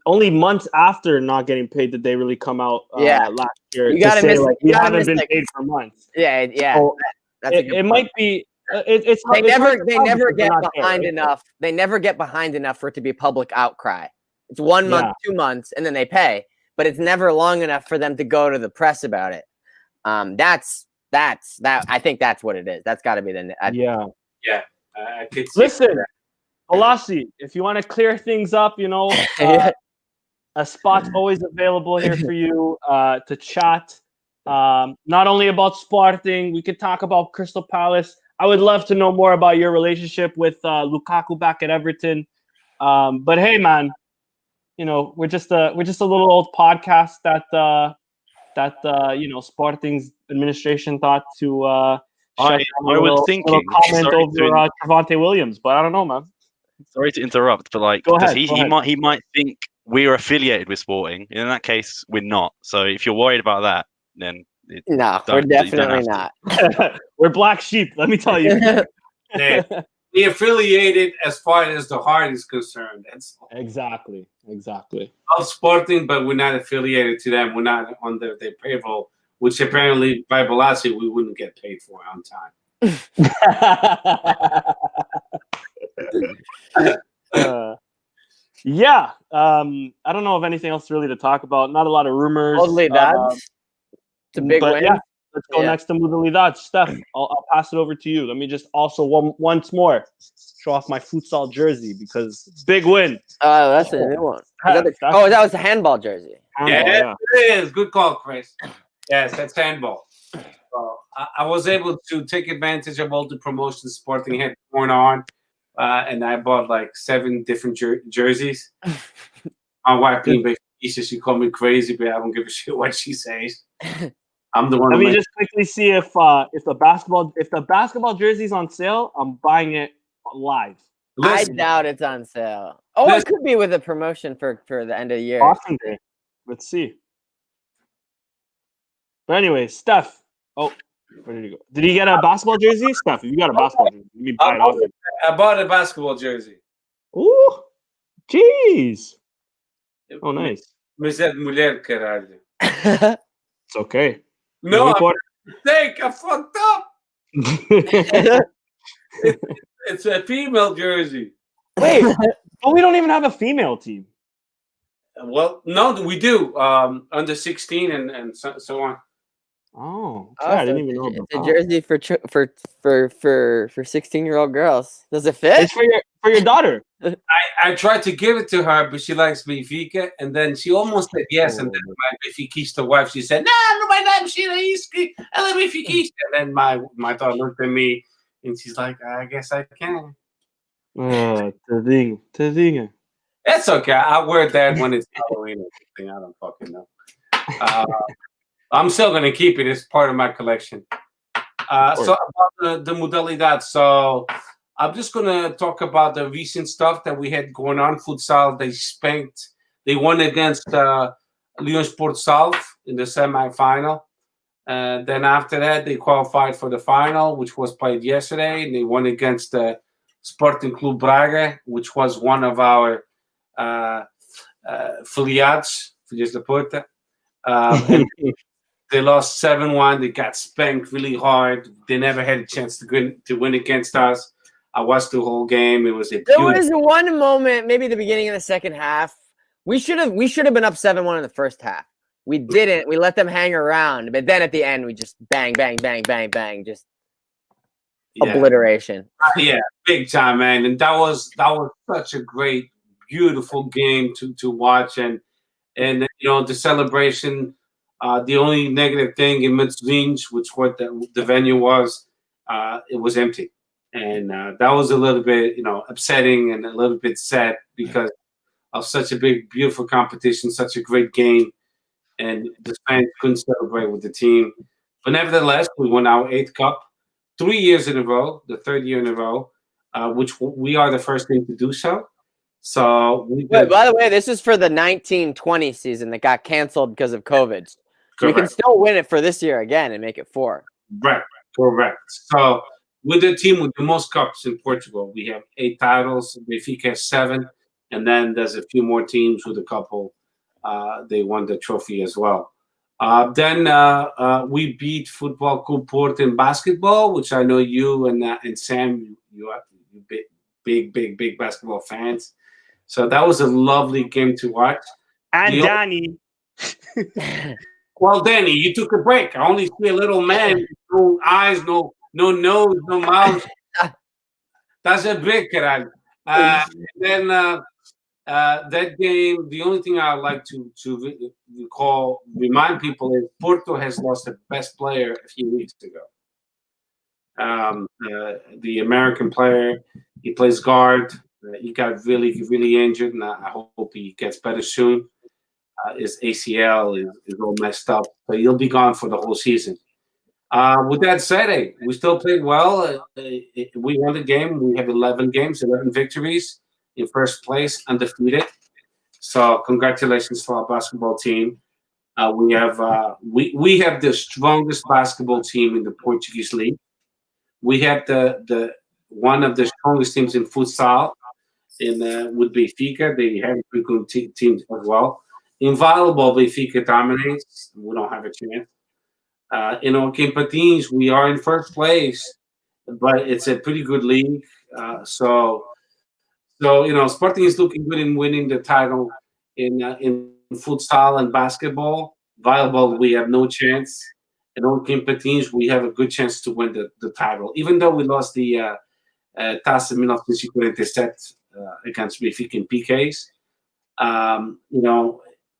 only months after not getting paid did they really come out last year You to gotta say miss, like we haven't been paid for months. Yeah. So that's a good it point. might be. It's They never get not behind there, enough. They never get behind enough for it to be a public outcry. It's 1 month, 2 months, and then they pay, but it's never long enough for them to go to the press about it. That's that. I think that's what it is. That's got to be the I could see Listen, that. Palasi, if you want to clear things up, a spot's always available here for you to chat. Not only about Sporting, we could talk about Crystal Palace. I would love to know more about your relationship with Lukaku back at Everton. But hey, man, we're just a little old podcast that Sporting's administration thought to. I was thinking. Comment over Trevante Williams, but I don't know, man. Sorry to interrupt, but like, he might think we're affiliated with Sporting. In that case, we're not. So if you're worried about that, then no, we're definitely not. We're black sheep. Let me tell you. We affiliated as far as the heart is concerned. That's exactly. Of Sporting, but we're not affiliated to them. We're not on their payroll, which apparently by Balassi we wouldn't get paid for on time. I don't know of anything else really to talk about. Not a lot of rumors. It's a big win. Yeah, let's go next to Modalidad. Steph, I'll pass it over to you. Let me just also once more show off my futsal jersey because big win. Oh, that's a new one. That was the handball jersey. It is. Good call, Chris. Yes, that's handball. I was able to take advantage of all the promotions Sporting had going on, and I bought like 7 different jerseys. My wife being Becky, she called me crazy, but I don't give a shit what she says. I'm the one. Let me just quickly see if the basketball jersey's on sale. I'm buying it live. I doubt it's on sale. Oh, it could be with a promotion for the end of the year. Boxing Day. Let's see. But anyway, Steph. Oh, where did he go? Did he get a basketball jersey? Steph, if you got a basketball jersey, you buy it off him. I bought a basketball jersey. Ooh, jeez. Oh, nice. Mas é de mulher, caralho. It's okay. No, I fucked up. It's a female jersey. Wait, but we don't even have a female team. Well, no, we do. Under 16 and so on. Oh, I didn't even know about it's a jersey for 16-year-old girls. Does it fit? It's for your daughter. I tried to give it to her, but she likes Benfica, and then she almost said yes. And then my Benfiquista wife, she said, "No, my name is Benfiquista. I love Benfiquista." And then my daughter looked at me, and she's like, "I guess I can." Tadinha. That's okay. I wear that when it's Halloween or something. I don't fucking know. I'm still going to keep it. It's part of my collection. So about the modalidad. So I'm just going to talk about the recent stuff that we had going on. Futsal, they won against Lyon Sport Salve in the semifinal. Then after that, they qualified for the final, which was played yesterday. And they won against Sporting Clube Braga, which was one of our filiates, Filhas da Porta. And they lost 7-1. They got spanked really hard. They never had a chance to win against us. I watched the whole game. It was There was one moment, maybe the beginning of the second half. We should have been up 7-1 in the first half. We didn't. We let them hang around. But then at the end, we just bang, bang, bang, bang, bang. Just obliteration. Yeah, big time, man. And that was such a great, beautiful game to watch. And the celebration. The only negative thing in Matosinhos, which what the venue was, it was empty, and that was a little bit, upsetting and a little bit sad because of such a big, beautiful competition, such a great game, and the fans couldn't celebrate with the team. But nevertheless, we won our 8th cup, 3 years in a row, the third year in a row, which we are the first team to do so. So Wait, by the way, this is for the 1920 season that got canceled because of COVID. So we can still win it for this year again and make it 4. Correct. So we're the team with the most cups in Portugal. We have 8 titles. Benfica has 7, and then there's a few more teams with a couple. They won the trophy as well. Then we beat Football Club Porto in basketball, which I know you and Sam, you are big basketball fans. So that was a lovely game to watch. And Danny. Well, Danny, you took a break. I only see a little man, no eyes, no nose, no mouth. That's a break, caralho. Then that game, the only thing I would like to remind people is Porto has lost the best player a few weeks ago. The American player, he plays guard. He got really injured, and I hope he gets better soon. His ACL is all messed up, but he'll be gone for the whole season. With that said, we still played well. We won the game. We have 11 games, 11 victories, in first place, undefeated. So congratulations to our basketball team. We have the strongest basketball team in the Portuguese league. We have the one of the strongest teams in futsal. With Benfica, they have pretty good teams as well. In volleyball, Benfica dominates. We don't have a chance. In Hockey Patins, we are in first place, but it's a pretty good league. So Sporting is looking good in winning the title in futsal and basketball. Volleyball, we have no chance. In Hockey Patins, we have a good chance to win the title, even though we lost the Taça 1947 against Benfica in PKs.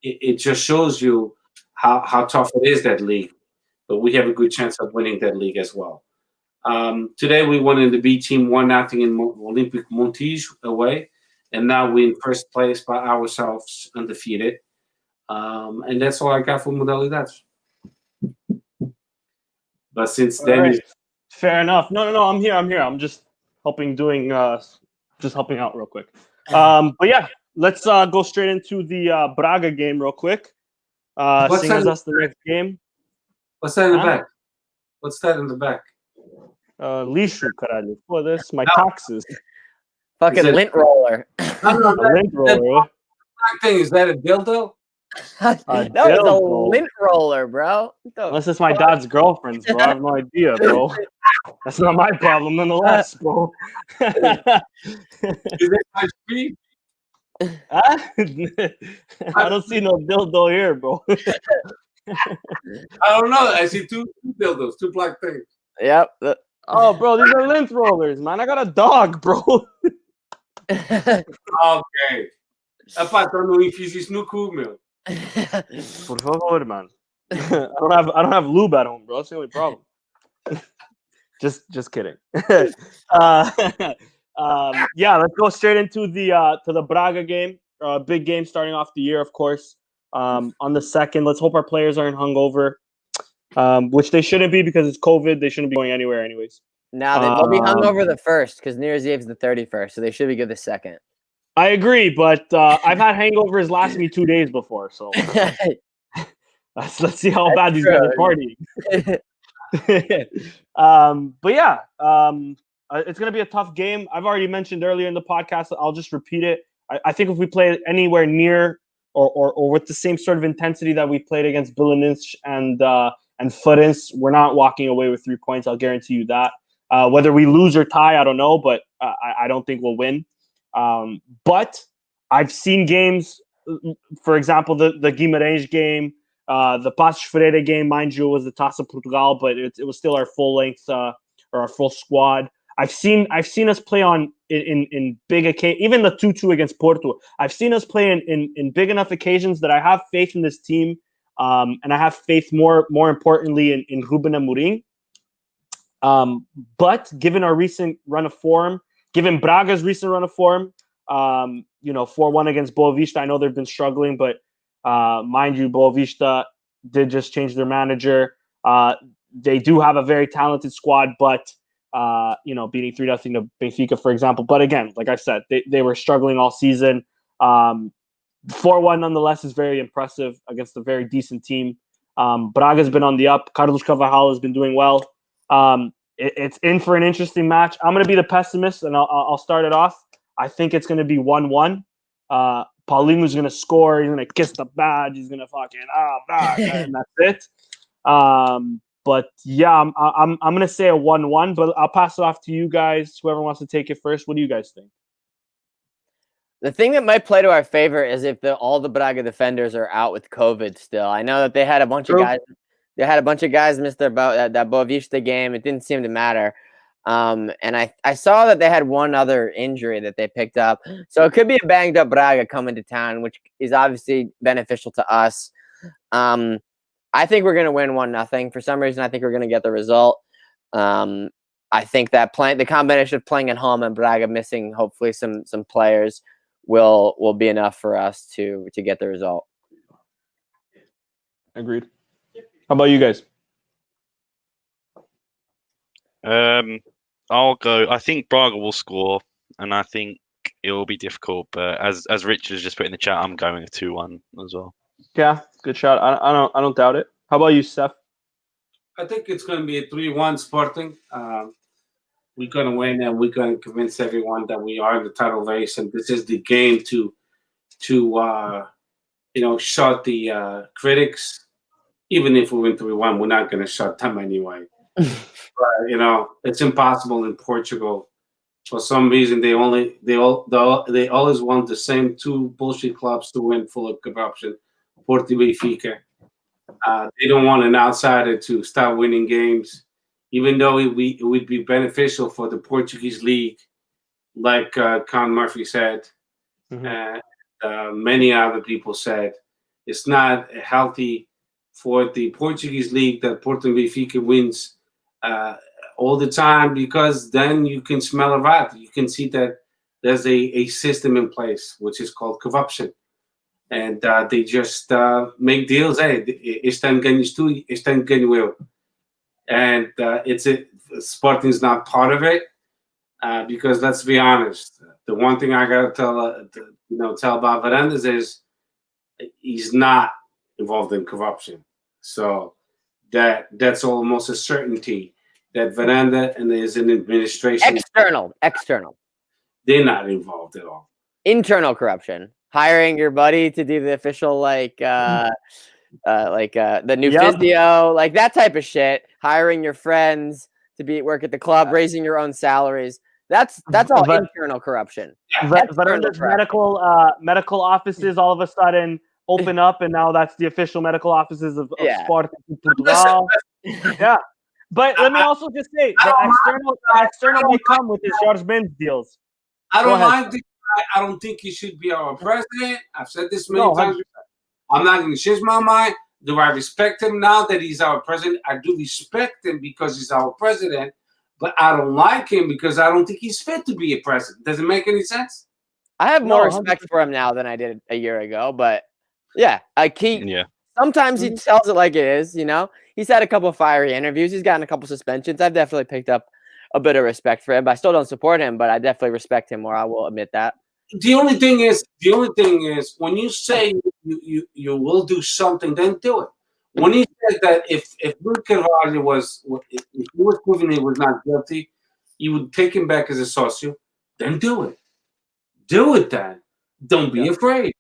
It just shows you how tough it is, that league. But we have a good chance of winning that league as well. Today we won in the B team 1-0 in Olympic Montijo away, and now we're in first place by ourselves, undefeated. And that's all I got for Modalidades. But since then, fair enough. No, I'm here. I'm just helping out real quick. But yeah, let's go straight into the Braga game real quick. Seeing as that's the next game. What's that in the back? What's that in the back? Lixo, caralho. For this, my taxes. Fucking lint roller. No, lint roller. Thing, is that a dildo? That was a lint roller, bro. Unless it's my dad's girlfriend's, bro. I have no idea, bro. That's not my problem, nonetheless, bro. Is it my speed? I don't see no dildo here, bro. I don't know. I see two dildos, 2 black things. Yep. Oh, bro, these are lint rollers, man. I got a dog, bro. Okay. Rapaz, tô no fiz isso no cu, meu. Por favor, man. I don't have lube at home, bro. That's the only problem. Just kidding. Yeah, let's go straight into the Braga game. Big game starting off the year, of course. On the 2nd, let's hope our players aren't hungover, which they shouldn't be because it's COVID. They shouldn't be going anywhere anyways. No, they'll be hungover the 1st because New Year's Eve is the 31st, so they should be good the 2nd. I agree, but I've had hangovers last me 2 days before, so let's see how bad these guys are partying. But yeah, it's gonna be a tough game. I've already mentioned earlier in the podcast. I'll just repeat it. I think if we play anywhere near or with the same sort of intensity that we played against Belenenses and Farense, we're not walking away with 3 points. I'll guarantee you that. Whether we lose or tie, I don't know, but I don't think we'll win. But I've seen games, for example, the Guimarães game, the Passos Ferreira game, mind you, was the Taça Portugal, but it was still our full length or our full squad. I've seen us play in big occasions, even the 2-2 against Porto. I've seen us play in big enough occasions that I have faith in this team, and I have faith more importantly in Ruben Amorim. But given our recent run of form, given Braga's recent run of form, 4-1 against Boa Vista, I know they've been struggling, but mind you, Boa Vista did just change their manager. They do have a very talented squad, but beating 3-0 to Benfica, for example. But again, like I said, they were struggling all season. 4-1 nonetheless is very impressive against a very decent team. Braga's been on the up. Carlos Carvalhal has been doing well. It's in for an interesting match. I'm going to be the pessimist, and I'll start it off. I think it's going to be 1-1. Paulinho's going to score. He's going to kiss the badge. He's going to fucking and that's it. But yeah, I'm going to say a 1-1. But I'll pass it off to you guys. Whoever wants to take it first. What do you guys think? The thing that might play to our favor is if all the Braga defenders are out with COVID still. I know that they had a bunch of guys. They had a bunch of guys miss that Boavista game. It didn't seem to matter. And I saw that they had one other injury that they picked up. So it could be a banged up Braga coming to town, which is obviously beneficial to us. I think we're going to win 1-0. For some reason, I think we're going to get the result. I think that the combination of playing at home and Braga missing hopefully some players will be enough for us to get the result. Agreed. How about you guys? I'll go. I think Braga will score, and I think it will be difficult. But as Richard has just put in the chat, I'm going with 2-1 as well. Yeah, good shot. I don't doubt it. How about you, Steph? I think it's going to be a 3-1 Sporting. We're going to win, and we're going to convince everyone that we are in the title race, and this is the game to shut the critics. Even if we win 3-1, we're not going to shut them anyway. But, it's impossible in Portugal. For some reason, they always want the same two bullshit clubs to win, full of corruption. Porto and Benfica. They don't want an outsider to start winning games, even though it would be beneficial for the Portuguese league, like Con Murphy said, and many other people said. It's not healthy for the Portuguese league that Porto and Benfica wins all the time, because then you can smell a rat. You can see that there's a system in place, which is called corruption. And they just make deals. Hey, este ano ganhas tu, este ano ganho eu. And Sporting is not part of it, because let's be honest, the one thing I got to tell about Varandas is he's not involved in corruption. So that's almost a certainty that Veranda and there's an administration. External. They're not involved at all. Internal corruption. Hiring your buddy to do the official the new physio, like that type of shit. Hiring your friends to work at the club, raising your own salaries. That's all internal corruption. Veranda's medical offices all of a sudden open up, and now that's the official medical offices of Sporting Portugal. Yeah. But let me also just say, the external may come with his Jorge Mendes deals. I don't think he should be our president. I've said this many times. I'm not going to change my mind. Do I respect him now that he's our president? I do respect him because he's our president, but I don't like him because I don't think he's fit to be a president. Does it make any sense? I have more respect for him now than I did a year ago, but sometimes he tells it like it is, He's had a couple of fiery interviews. He's gotten a couple suspensions. I've definitely picked up a bit of respect for him. I still don't support him, but I definitely respect him more. I will admit that. The only thing is when you say you will do something, then do it. When he said that if Bruno Carvalho was proven he was not guilty, you would take him back as a socio, then do it. Do it then. Don't be afraid.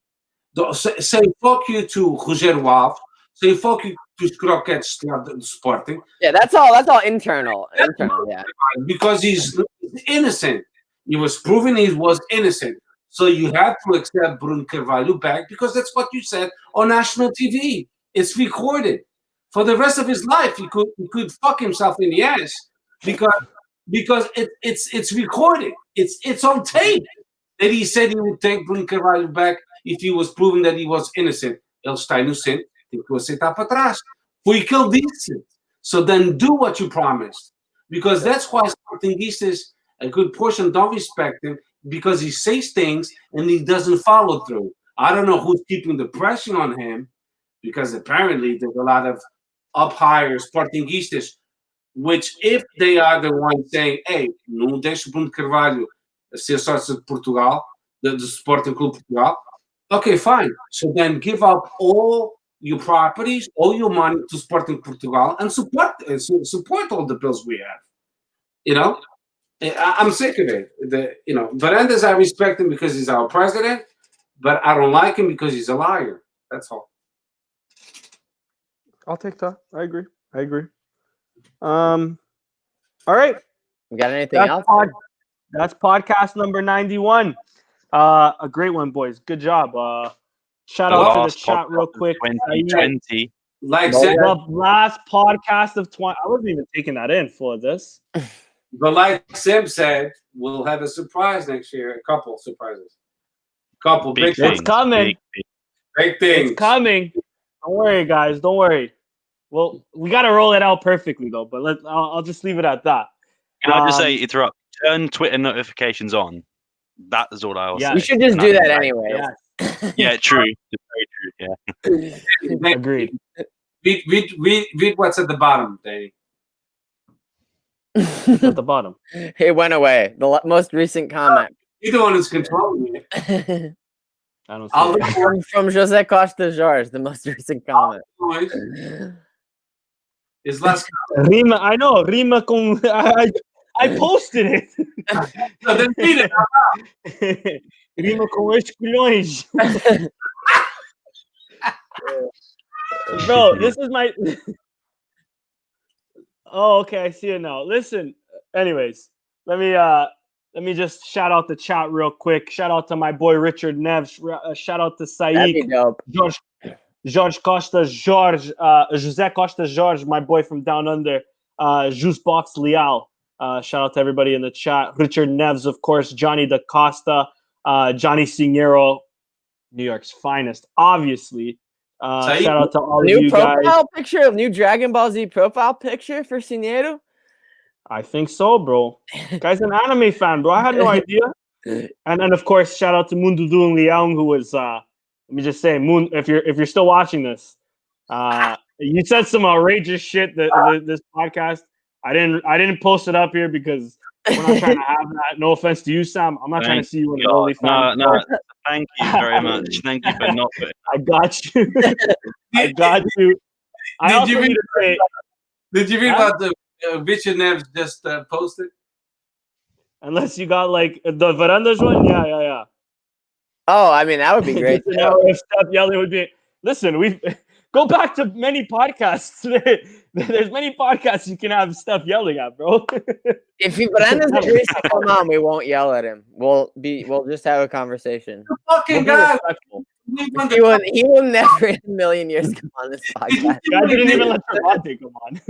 Say fuck you to Rogério Alves. Say fuck you to Croquettes Sporting. Yeah, that's all internal. Yeah. Because he's innocent. He was proven he was innocent. So you have to accept Bruno Carvalho back because that's what you said on national TV. It's recorded. For the rest of his life, he could fuck himself in the ass because it's recorded. It's on tape that he said he would take Bruno Carvalho back if he was proven that he was innocent. Ele está inocente, tem que aceitar para trás. Foi o que ele disse. So then do what you promised. Because that's why Sportingistas, a good portion, don't respect him, because he says things and he doesn't follow through. I don't know who's keeping the pressure on him, because apparently there's a lot of up higher Sportingistas which if they are the ones saying, hey, não deixa o Bruno Carvalho ser sócio de Portugal, do Sporting Clube Portugal, okay, fine. So then give up all your properties, all your money to Sporting Portugal and support all the bills we have. You know, I'm sick of it. Varandas, I respect him because he's our president, but I don't like him because he's a liar. That's all. I'll take that. I agree. All right. You got anything else? That's podcast number 91. A great one, boys. Good job. Shout out to the chat real quick. 2020. Like the last podcast of 20. I wasn't even taking that in for this. But like Sim said, we'll have a surprise next year. A couple surprises. Big things. It's coming. Big things. It's coming. Don't worry, guys. Don't worry. Well, we got to roll it out perfectly, though. But I'll just leave it at that. Can I just say, turn Twitter notifications on. That is all I'll say. You should just do that anyway. Yeah, true. It's very true. Yeah. Agreed. Read what's at the bottom, Danny. At the bottom. It went away. The most recent comment. You're the one who's controlling it. I don't see it. From Jose Costa Jorge, the most recent comment. His last Rima, I know. Rima con... I posted it. No, then read it. Rima com esculhões. Bro, this is my... Oh, okay. I see it now. Listen. Anyways, let me just shout out the chat real quick. Shout out to my boy Richard Neves. Shout out to Saik, Jorge Costa Jorge, José Costa Jorge, my boy from down under. Jusbox Leal. Shout out to everybody in the chat. Richard Neves, of course. Johnny Da Costa, Johnny Signero, New York's finest, obviously. Shout out to all of you guys. New profile picture, new Dragon Ball Z profile picture for Signero? I think so, bro. Guy's an anime fan, bro. I had no idea. And then, of course, shout out to Mundudu and Liang, who was, let me just say, Moon, if you're still watching this, you said some outrageous shit this podcast. I didn't post it up here because we're not trying to have that. No offense to you, Sam. I'm not trying to see you in the OnlyFans. No. Thank you very much. Thank you for not putting. I got you. I got you. Did you read about the Richard Neves just posted? Unless you got like the Verandas one, yeah. Oh, I mean that would be great. If Steph yelling would be. Listen, we go back to many podcasts. There's many podcasts you can have stuff yelling at, bro. If Verandas agrees to come on, we won't yell at him. We'll just have a conversation. The fucking guy. He will never in a million years come on this podcast. I didn't even let Travante come on.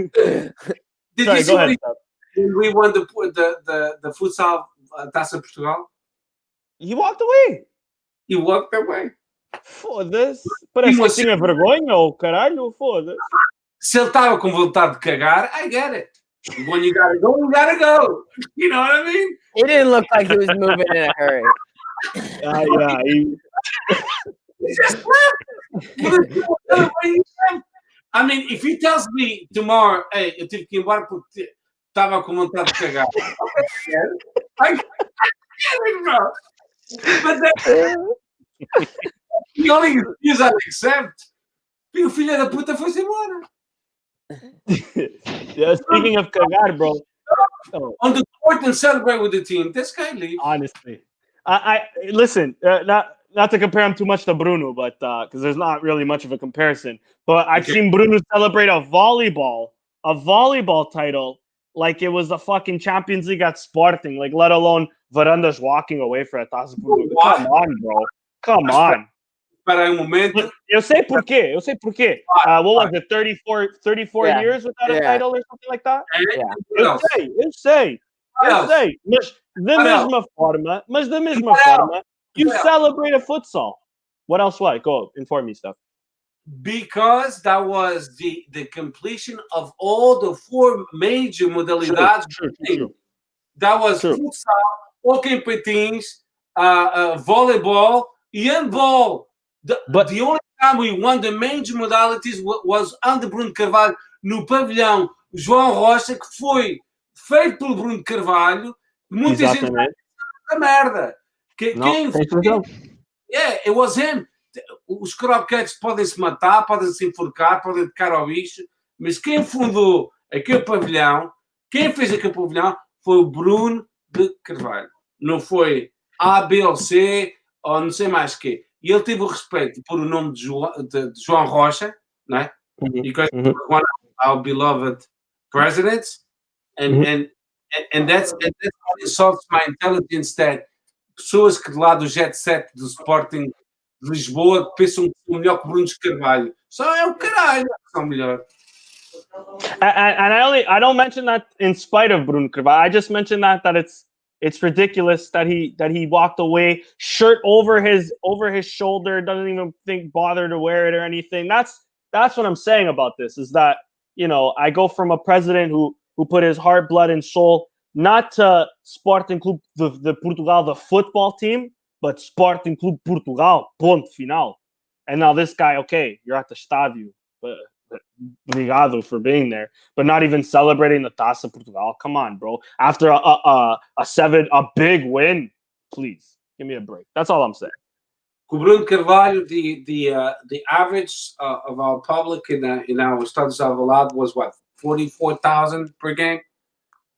Did you see when we won the futsal Taça Portugal? He walked away. He walked away. Foda-se. Parece que tinha vergonha ou caralho, foda-se. Se ele estava com vontade de cagar, I get it. When you gotta go, you gotta go. You know what I mean? It didn't look like he was moving in a hurry. Yeah, He just left. I mean, if he tells me tomorrow, hey, eu tive que ir embora porque estava com vontade de cagar. I get it, bro. But then, the only excuse I accept, o filho da puta foi-se embora. Yeah, speaking of cagar, bro. On the court and celebrate with the team. This guy leaves. Honestly. I listen, not to compare him too much to Bruno, but because there's not really much of a comparison. But I've seen Bruno celebrate a volleyball title like it was the fucking Champions League at Sporting, like let alone Varandas walking away for a Taça Portugal. Come on, bro. Come on. Para um momento. Eu sei por quê. What was it, 34 years without a title or something like that? Yeah. Eu sei. Mas da mesma forma, you celebrate a futsal. What else? What? Go inform me stuff. Because that was the completion of all the four major modalidades. True. That was futsal, hockey patins, volleyball, handball. But the only time we won the major modalities was under Bruno Carvalho no pavilhão O João Rocha, que foi feito pelo Bruno Carvalho, muita gente a merda. Quem it was him. Os croquetes podem se matar, podem se enforcar, podem tocar ao bicho, mas quem fundou aquele pavilhão, quem fez aquele pavilhão foi o Bruno de Carvalho. Não foi A, B ou C, ou não sei mais quê. E ele teve o respeito por o nome de João Rocha, né? Because he was one of our beloved presidents, and that's what insults my intelligence, that pessoas que de lá do jet set do Sporting de Lisboa pensam que são melhor que Bruno de Carvalho. Só é o caralho que são melhor. And I don't mention that in spite of Bruno Carvalho. I just mention that it's ridiculous that he walked away, shirt over his shoulder, doesn't even bother to wear it or anything. That's what I'm saying about this, is that, you know, I go from a president who put his heart, blood, and soul not to Sporting Clube the Portugal, the football team, but Sporting Clube Portugal, ponto final. And now this guy, okay, you're at the Estádio, but obrigado for being there, but not even celebrating the Taça Portugal. Come on, bro. After a big win, please give me a break. That's all I'm saying. Bruno Carvalho, the average of our public in our Estados Alvalade was what, 44,000 per game,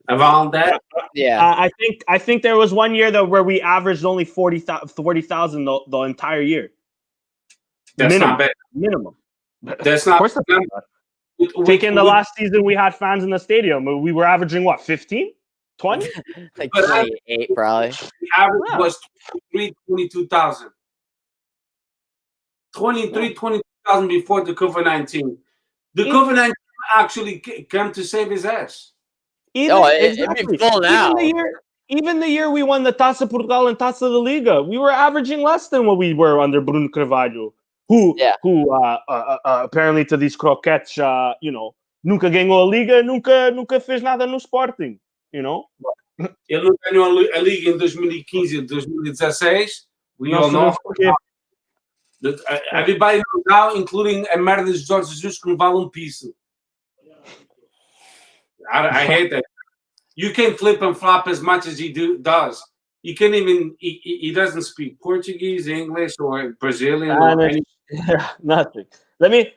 around that. Yeah, I think there was one year where we averaged only 40,000 the entire year. That's minimum, not bad. Minimum. That's not bad. Taking the last season, we had fans in the stadium. We were averaging what, 15, 20? Like 28 probably. The average was 22,000. 22,000 before the COVID-19. The COVID-19 actually came to save his ass. It'd be full now. Even the year we won the Taça Portugal and Taça da Liga, we were averaging less than what we were under Bruno Carvalho, who apparently to these croquettes, you know, nunca ganhou a Liga, nunca fez nada no Sporting, you know? Ele não ganhou a Liga em 2015 e 2016. We all know. Everybody knows now, including a merda de Jorge Jesus que não vale piso. I hate that. You can flip and flop as much as he does. You can't even. He doesn't speak Portuguese, English, or Brazilian. Nothing. Let me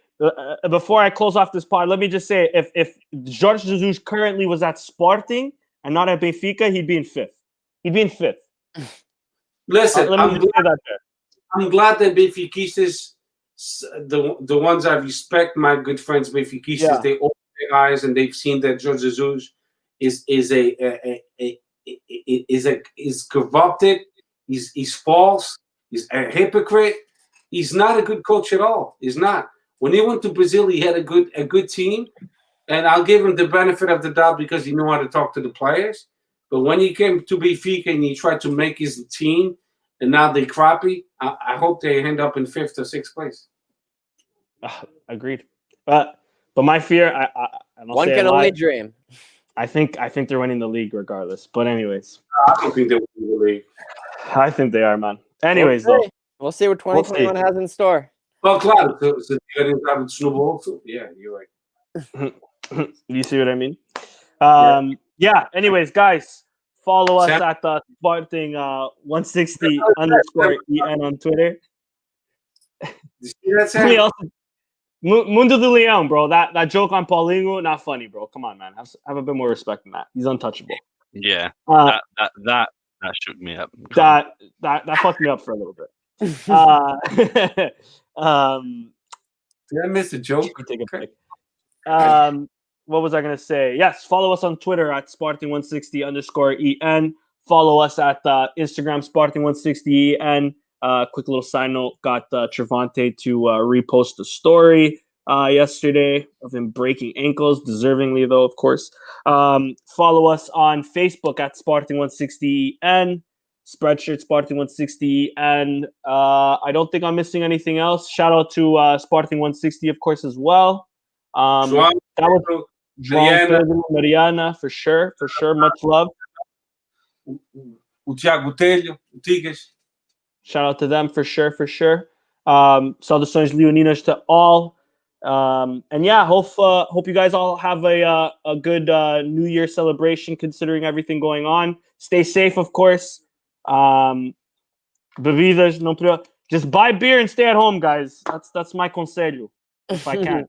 before I close off this pod. Let me just say, if Jorge Jesus currently was at Sporting and not at Benfica, he'd be in fifth. He'd be in fifth. Listen, I'm glad that Benfiquistas, the ones I respect, my good friends Benfiquistas, they open their eyes and they've seen that Jorge Jesus is corrupted. He's false. He's a hypocrite. He's not a good coach at all. He's not. When he went to Brazil, he had a good team, and I'll give him the benefit of the doubt because he knew how to talk to the players. But when he came to Benfica and he tried to make his team, and now they crappy, I hope they end up in 5th or 6th place. Agreed. But my fear, I don't one can only dream. I think they're winning the league regardless. But anyways, I don't think they're winning the league. I think they are, man. Anyways, we'll see what 2021 has in store. Well, claro, se tiverem hábitos no bolso, yeah, you're right. You see what I mean? Yeah. Anyways, guys, follow us at the Sporting160_EN on Twitter. You see that, Sam? Mundo do Leão, bro. That joke on Paulinho, not funny, bro. Come on, man. Have a bit more respect than that. He's untouchable. Yeah. That shook me up. That fucked me up for a little bit. Did I miss a joke? Take a pic. What was I gonna say? Yes, follow us on Twitter at Sporting160_EN. Follow us at Instagram Sporting160EN. Quick little side note: got Trevante to repost a story yesterday of him breaking ankles, deservingly though, of course. Follow us on Facebook at Sporting160EN. Spreadshirt Sporting160EN. I don't think I'm missing anything else. Shout out to Sporting160, of course, as well. That was Mariana, for sure. Much love. O Tiago Telho, o Tigas. Shout out to them for sure. Saudações leoninas to all. And yeah, hope you guys all have a good New Year celebration, considering everything going on. Stay safe, of course. Bebidas, just buy beer and stay at home, guys. That's my conselho, if I can.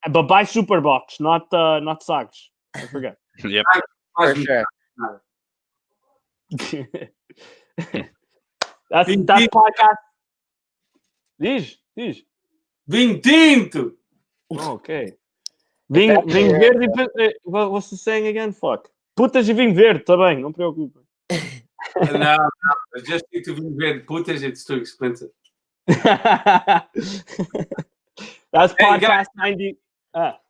But buy Superbox, not Sagres. Don't forget. Yep. For sure. That's podcast. Diz. Vinho tinto. Okay. Vinho verde. What's the saying again? Fuck. Putas de vinho verde, tá bem, não preocupa. No, I just need to vinho verde. Putas, it's too expensive. That's podcast 90.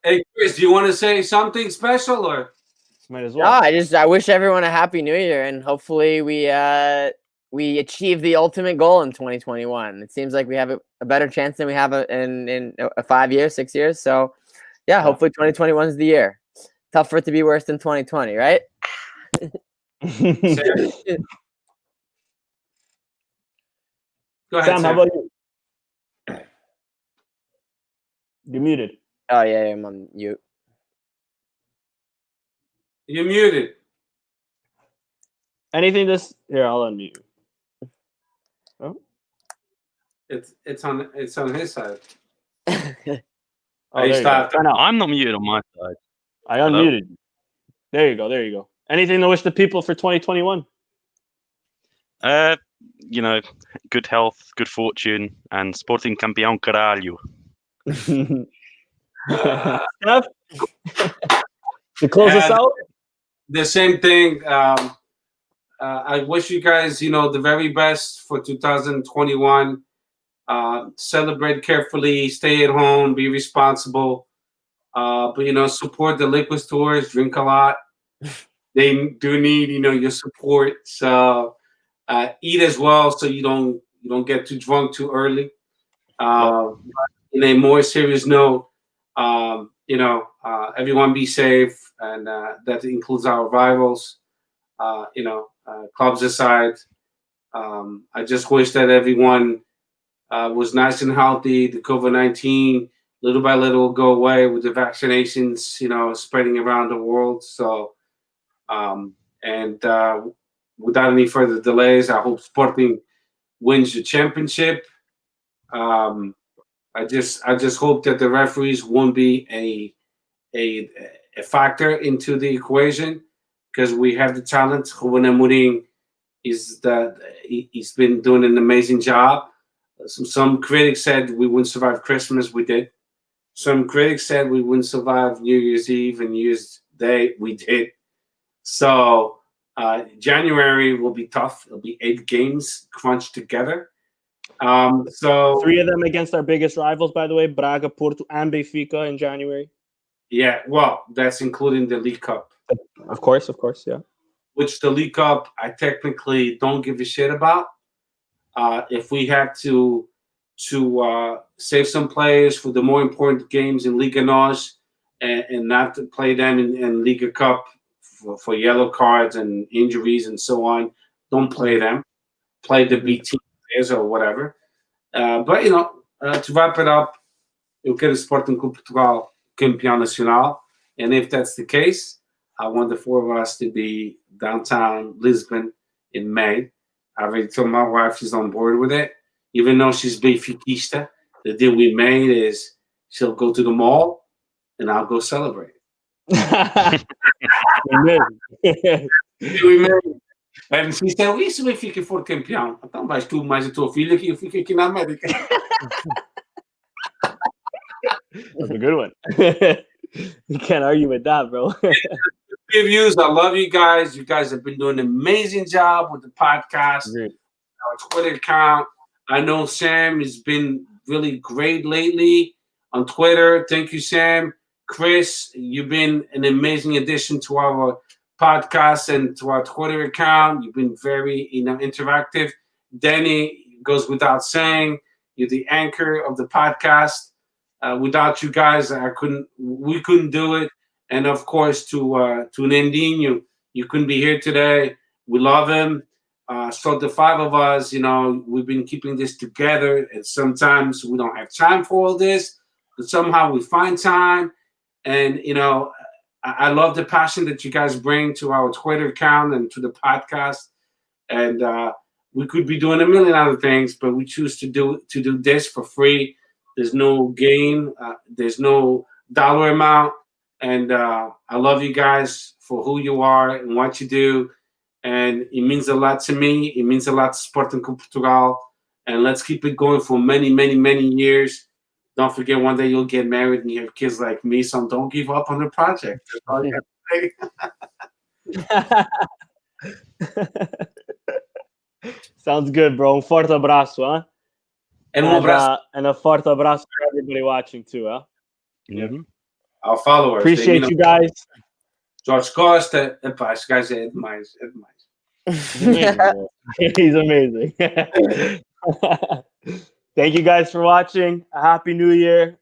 Hey, Chris, do you want to say something special or? Might as well. No, I wish everyone a happy New Year, and hopefully we achieve the ultimate goal in 2021. It seems like we have a better chance than we have in 5 years, 6 years. So, yeah, hopefully 2021 is the year. Tough for it to be worse than 2020, right? Go ahead, Sam, how about you? You're muted. Oh yeah, I'm on mute. You're muted. Anything here, I'll unmute you. Oh. It's on his side. Oh, there stopped. you go. I'm not muted on my side. I unmuted you. There you go. Anything to wish the people for 2021? Good health, good fortune, and Sporting campeão caralho. Steph? To close us out? The same thing. I wish you guys, the very best for 2021. Celebrate carefully, stay at home, be responsible. But support the liquid stores, drink a lot. They do need, your support. So eat as well, so you don't get too drunk too early. In a more serious note, everyone be safe, and that includes our rivals. Clubs aside, I just wish that everyone was nice and healthy. The COVID-19, little by little, will go away with the vaccinations, spreading around the world. So, without any further delays, I hope Sporting wins the championship. I just hope that the referees won't be a factor into the equation, because we have the talent. Ruben Amorim he's been doing an amazing job. Some critics said we wouldn't survive Christmas. We did. Some critics said we wouldn't survive New Year's Eve and New Year's Day. We did. So January will be tough. It'll be 8 games crunched together. So 3 of them against our biggest rivals, by the way, Braga, Porto, and Benfica in January. Yeah, well, that's including the League Cup. Of course, yeah. Which the League Cup, I technically don't give a shit about. If we have to save some players for the more important games in Liga NOS and not to play them in Liga Cup for yellow cards and injuries and so on, don't play them. Play the B team players or whatever. But to wrap it up, eu quero Sporting Clube Portugal campeão nacional, and if that's the case, I want the 4 of us to be downtown Lisbon in May. I already told my wife she's on board with it, even though she's Benfiquista. The deal we made is she'll go to the mall and I'll go celebrate. We made. And she said, e se o Benfica for campeão? Então vais tu mais a tua filha que eu fico aqui na América. That's a good one. You can't argue with that, bro. Reviews. I love you guys. You guys have been doing an amazing job with the podcast, our Twitter account. I know Sam has been really great lately on Twitter. Thank you, Sam. Chris, you've been an amazing addition to our podcast and to our Twitter account. You've been very, interactive. Danny, goes without saying, you're the anchor of the podcast. Without you guys, we couldn't do it. And of course, to Nandinho, you couldn't be here today. We love him. So the 5 of us, we've been keeping this together. And sometimes we don't have time for all this. but somehow we find time. And, you know, I love the passion that you guys bring to our Twitter account and to the podcast. And we could be doing a million other things, but we choose to do this for free. There's no gain. There's no dollar amount. And I love you guys for who you are and what you do. And it means a lot to me. It means a lot to Sporting Portugal. And let's keep it going for many, many, many years. Don't forget, one day you'll get married and you have kids like me. So don't give up on the project. That's all you have to say. Sounds good, bro. Um forte abraço, huh? And a forte abraço for everybody watching too, huh? Mm-hmm. Our followers. Appreciate you guys. George Costa, esse gajo é demais, é demais. He's amazing. Thank you guys for watching. A happy new year.